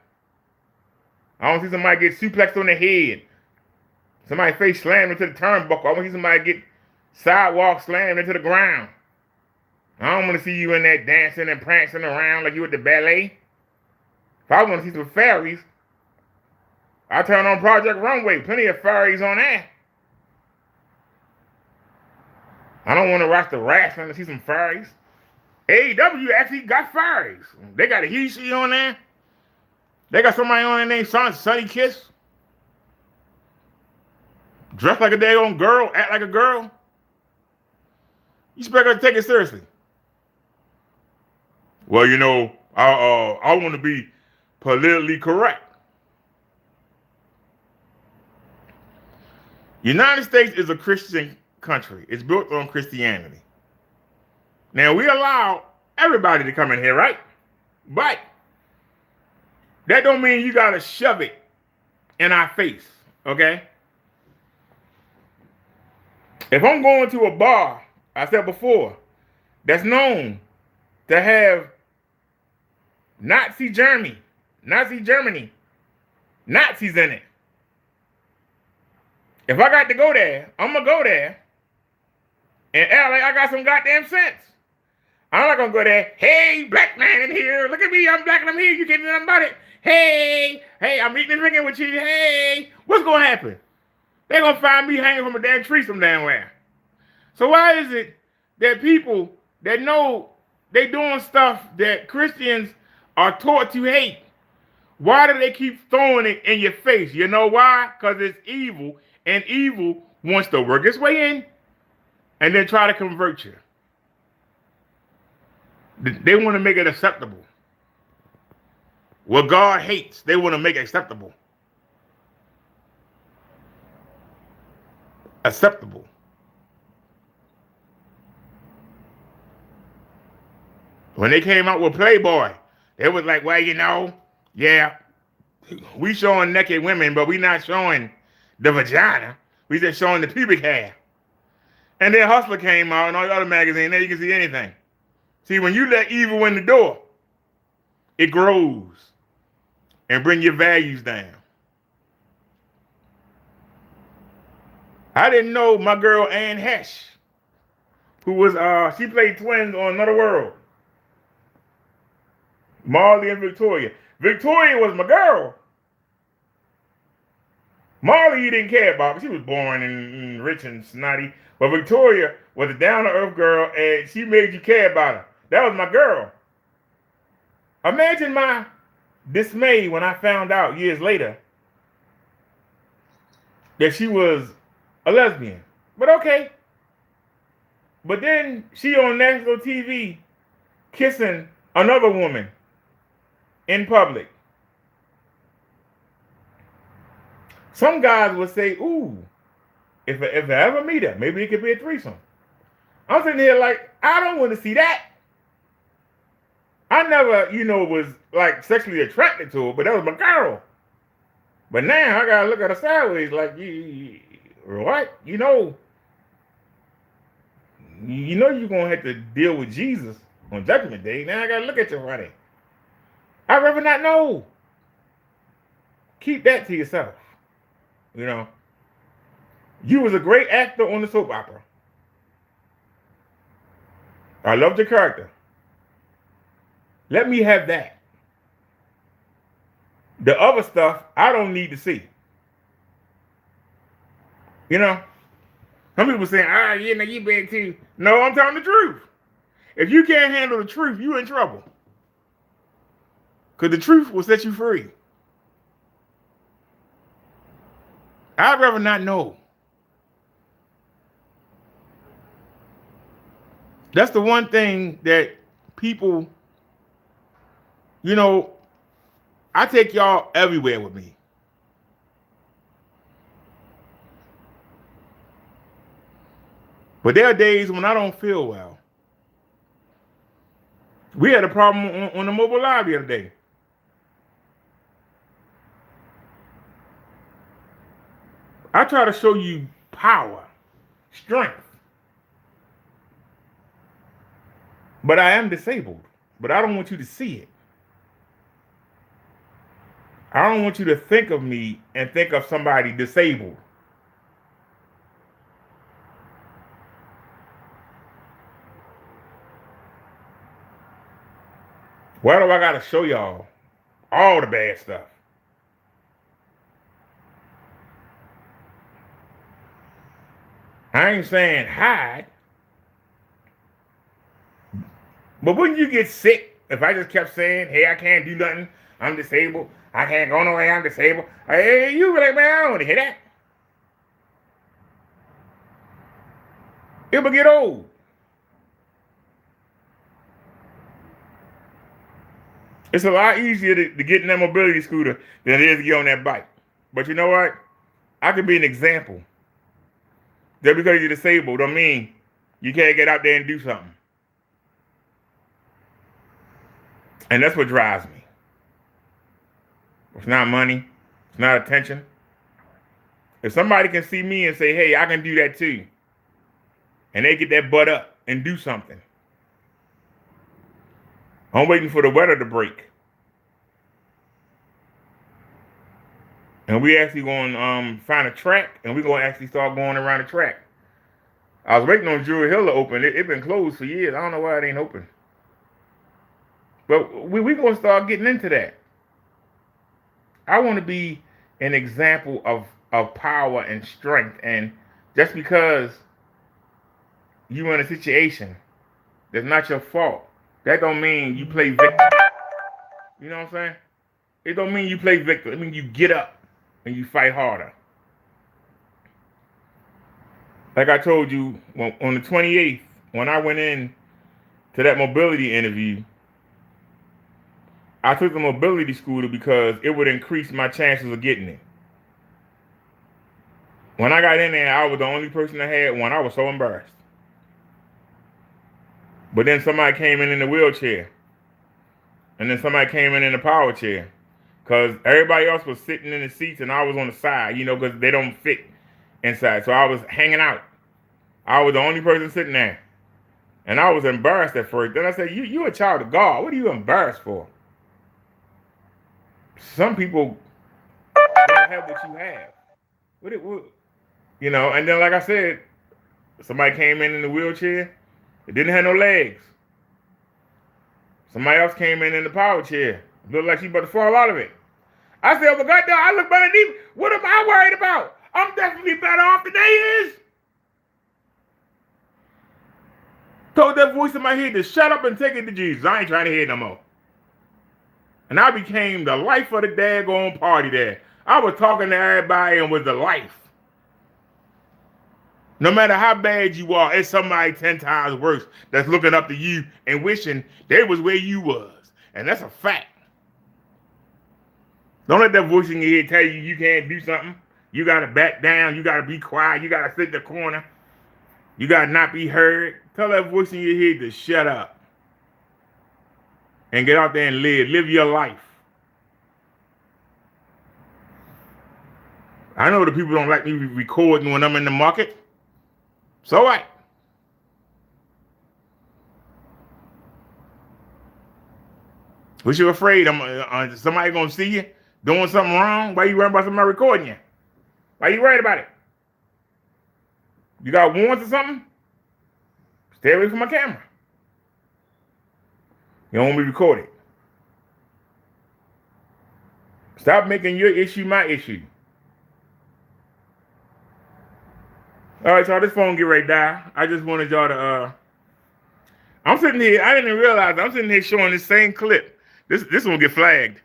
I want to see somebody get suplexed on the head. Somebody face slammed into the turnbuckle. I want to see somebody get sidewalk slammed into the ground. I don't want to see you in there dancing and prancing around like you at the ballet. If I want to see some fairies, I turn on Project Runway. Plenty of fairies on there. I don't want to watch the wrestling to see some fairies. AEW actually got fairies. They got a He-She on there. They got somebody on there named Sunny Kiss. Dressed like a daggone girl, act like a girl. You expect her to take it seriously? Well, you know, I want to be politically correct. United States is a Christian country. It's built on Christianity. Now, we allow everybody to come in here, right? But that don't mean you got to shove it in our face, okay? If I'm going to a bar, I said before, that's known to have Nazi Germany, Nazis in it. If I got to go there, I'm going to go there and act like I got some goddamn sense. I'm not going to go there, hey, black man in here, look at me, I'm black and I'm here, you can't do nothing about it. Hey, I'm eating and drinking with you, hey, what's going to happen? They're going to find me hanging from a damn tree some damn where. So why is it that people that know they doing stuff that Christians are taught to hate, why do they keep throwing it in your face? You know why? Because it's evil, and evil wants to work its way in and then try to convert you. They want to make it acceptable. What God hates, they want to make it acceptable. Acceptable. When they came out with Playboy, it was like, well, you know, yeah, we showing naked women, but we not showing the vagina. We just showing the pubic hair. And then Hustler came out and all the other magazines, there you can see anything. See, when you let evil in the door, it grows and bring your values down. I didn't know my girl Ann Hesh, who was, she played twins on Another World. Marley and Victoria. Victoria was my girl. Marley you didn't care about, but she was boring and rich and snotty. But Victoria was a down-to-earth girl, and she made you care about her. That was my girl. Imagine my dismay when I found out years later that she was a lesbian. But okay. But then she on national TV kissing another woman in public. Some guys would say, ooh, if I ever meet her, maybe it could be a threesome. I'm sitting here like, I don't want to see that. I never, was like sexually attracted to her, but that was my girl. But now I gotta look at her sideways like, what? You're gonna have to deal with Jesus on Judgment Day. Now I gotta look at you funny. I'd rather not know. Keep that to yourself. You was a great actor on the soap opera. I loved your character. Let me have that. The other stuff, I don't need to see. You know? Some people saying, you been too. No, I'm telling the truth. If you can't handle the truth, you in trouble. Because the truth will set you free. I'd rather not know. That's the one thing that people, I take y'all everywhere with me. But there are days when I don't feel well. We had a problem on the mobile live the other day. I try to show you power, strength. But I am disabled. But I don't want you to see it. I don't want you to think of me and think of somebody disabled. Why do I gotta show y'all all the bad stuff? I ain't saying hide. But wouldn't you get sick if I just kept saying, hey, I can't do nothing, I'm disabled, I can't go nowhere, I'm disabled? Hey, you be like, man, I don't want to hear that. It will get old. It's a lot easier to get in that mobility scooter than it is to get on that bike. But you know what? I could be an example. Just because you're disabled don't mean you can't get out there and do something. And that's what drives me. It's not money. It's not attention. If somebody can see me and say, hey, I can do that too, and they get that butt up and do something, I'm waiting for the weather to break. And we actually going to find a track, and we're going to actually start going around the track. I was waiting on Druid Hill to open. It's been closed for years. I don't know why it ain't open. But we're going to start getting into that. I want to be an example of power and strength. And just because you're in a situation that's not your fault, that don't mean you play victim. You know what I'm saying? It don't mean you play victim. It means you get up and you fight harder. Like I told you, on the 28th, when I went in to that mobility interview, I took the mobility scooter because it would increase my chances of getting it. When I got in there, I was the only person that had one. I was so embarrassed. But then somebody came in the wheelchair. And then somebody came in the power chair. Because everybody else was sitting in the seats and I was on the side, because they don't fit inside. So I was hanging out. I was the only person sitting there. And I was embarrassed at first. Then I said, you a child of God. What are you embarrassed for? Some people don't have what you have. And then like I said, somebody came in the wheelchair. It didn't have no legs. Somebody else came in the power chair. Looked like she about to fall out of it. I said, oh my God, I look beneath. What am I worried about? I'm definitely better off than they is. Told that voice in my head to shut up and take it to Jesus. I ain't trying to hear it no more. And I became the life of the daggone party there. I was talking to everybody and was the life. No matter how bad you are, it's somebody 10 times worse that's looking up to you and wishing they was where you was. And that's a fact. Don't let that voice in your head tell you you can't do something. You got to back down. You got to be quiet. You got to sit in the corner. You got to not be heard. Tell that voice in your head to shut up. And get out there and live. Live your life. I know the people don't like me recording when I'm in the market. So what? What you afraid? Somebody gonna see you doing something wrong? Why you worried about somebody recording you? Why you worried about it? You got warrants or something? Stay away from my camera. You don't want me recorded. Stop making your issue my issue. All right, y'all, this phone get ready to die. I just wanted y'all to, I'm sitting here, I didn't even realize, I'm sitting here showing this same clip. This one get flagged.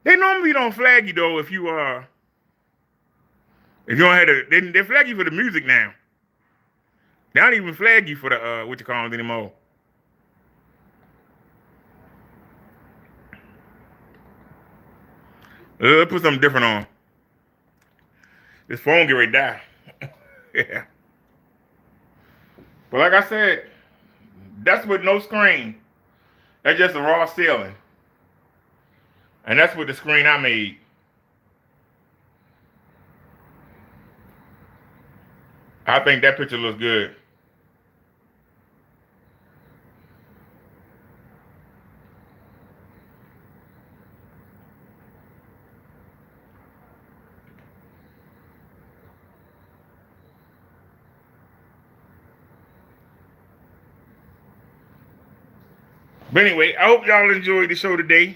They normally don't flag you though if you don't have to, they flag you for the music now. They don't even flag you for the, what you call it anymore. Let's put something different on. This phone get ready to die. Yeah. But like I said, that's with no screen. That's just a raw ceiling. And that's with the screen I made. I think that picture looks good. But anyway, I hope y'all enjoyed the show today.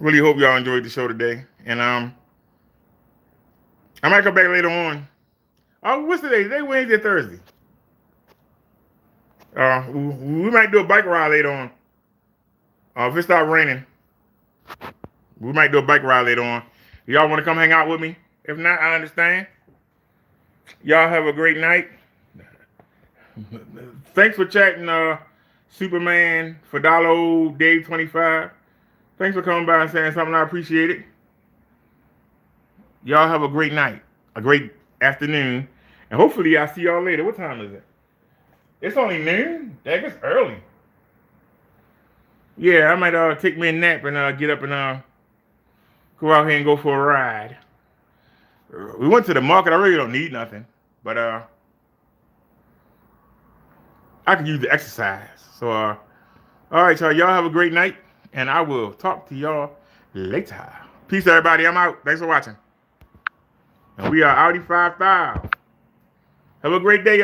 Really hope y'all enjoyed the show today. And I might come back later on. Oh, what's today? Today Wednesday, Thursday. We might do a bike ride later on. If it starts raining, we might do a bike ride later on. Y'all want to come hang out with me? If not, I understand. Y'all have a great night. Thanks for chatting, Superman, Fadalo, Dave 25. Thanks for coming by and saying something. I appreciate it. Y'all have a great night, a great afternoon, and hopefully I'll see y'all later. What time is it? It's only noon? Dang, it's early. Yeah, I might take me a nap and get up and go out here and go for a ride. We went to the market. I really don't need nothing, but I could use the exercise. So all right, y'all. Y'all have a great night, and I will talk to y'all later. Peace, everybody. I'm out. Thanks for watching. And we are Audi 5000. Have a great day, y'all.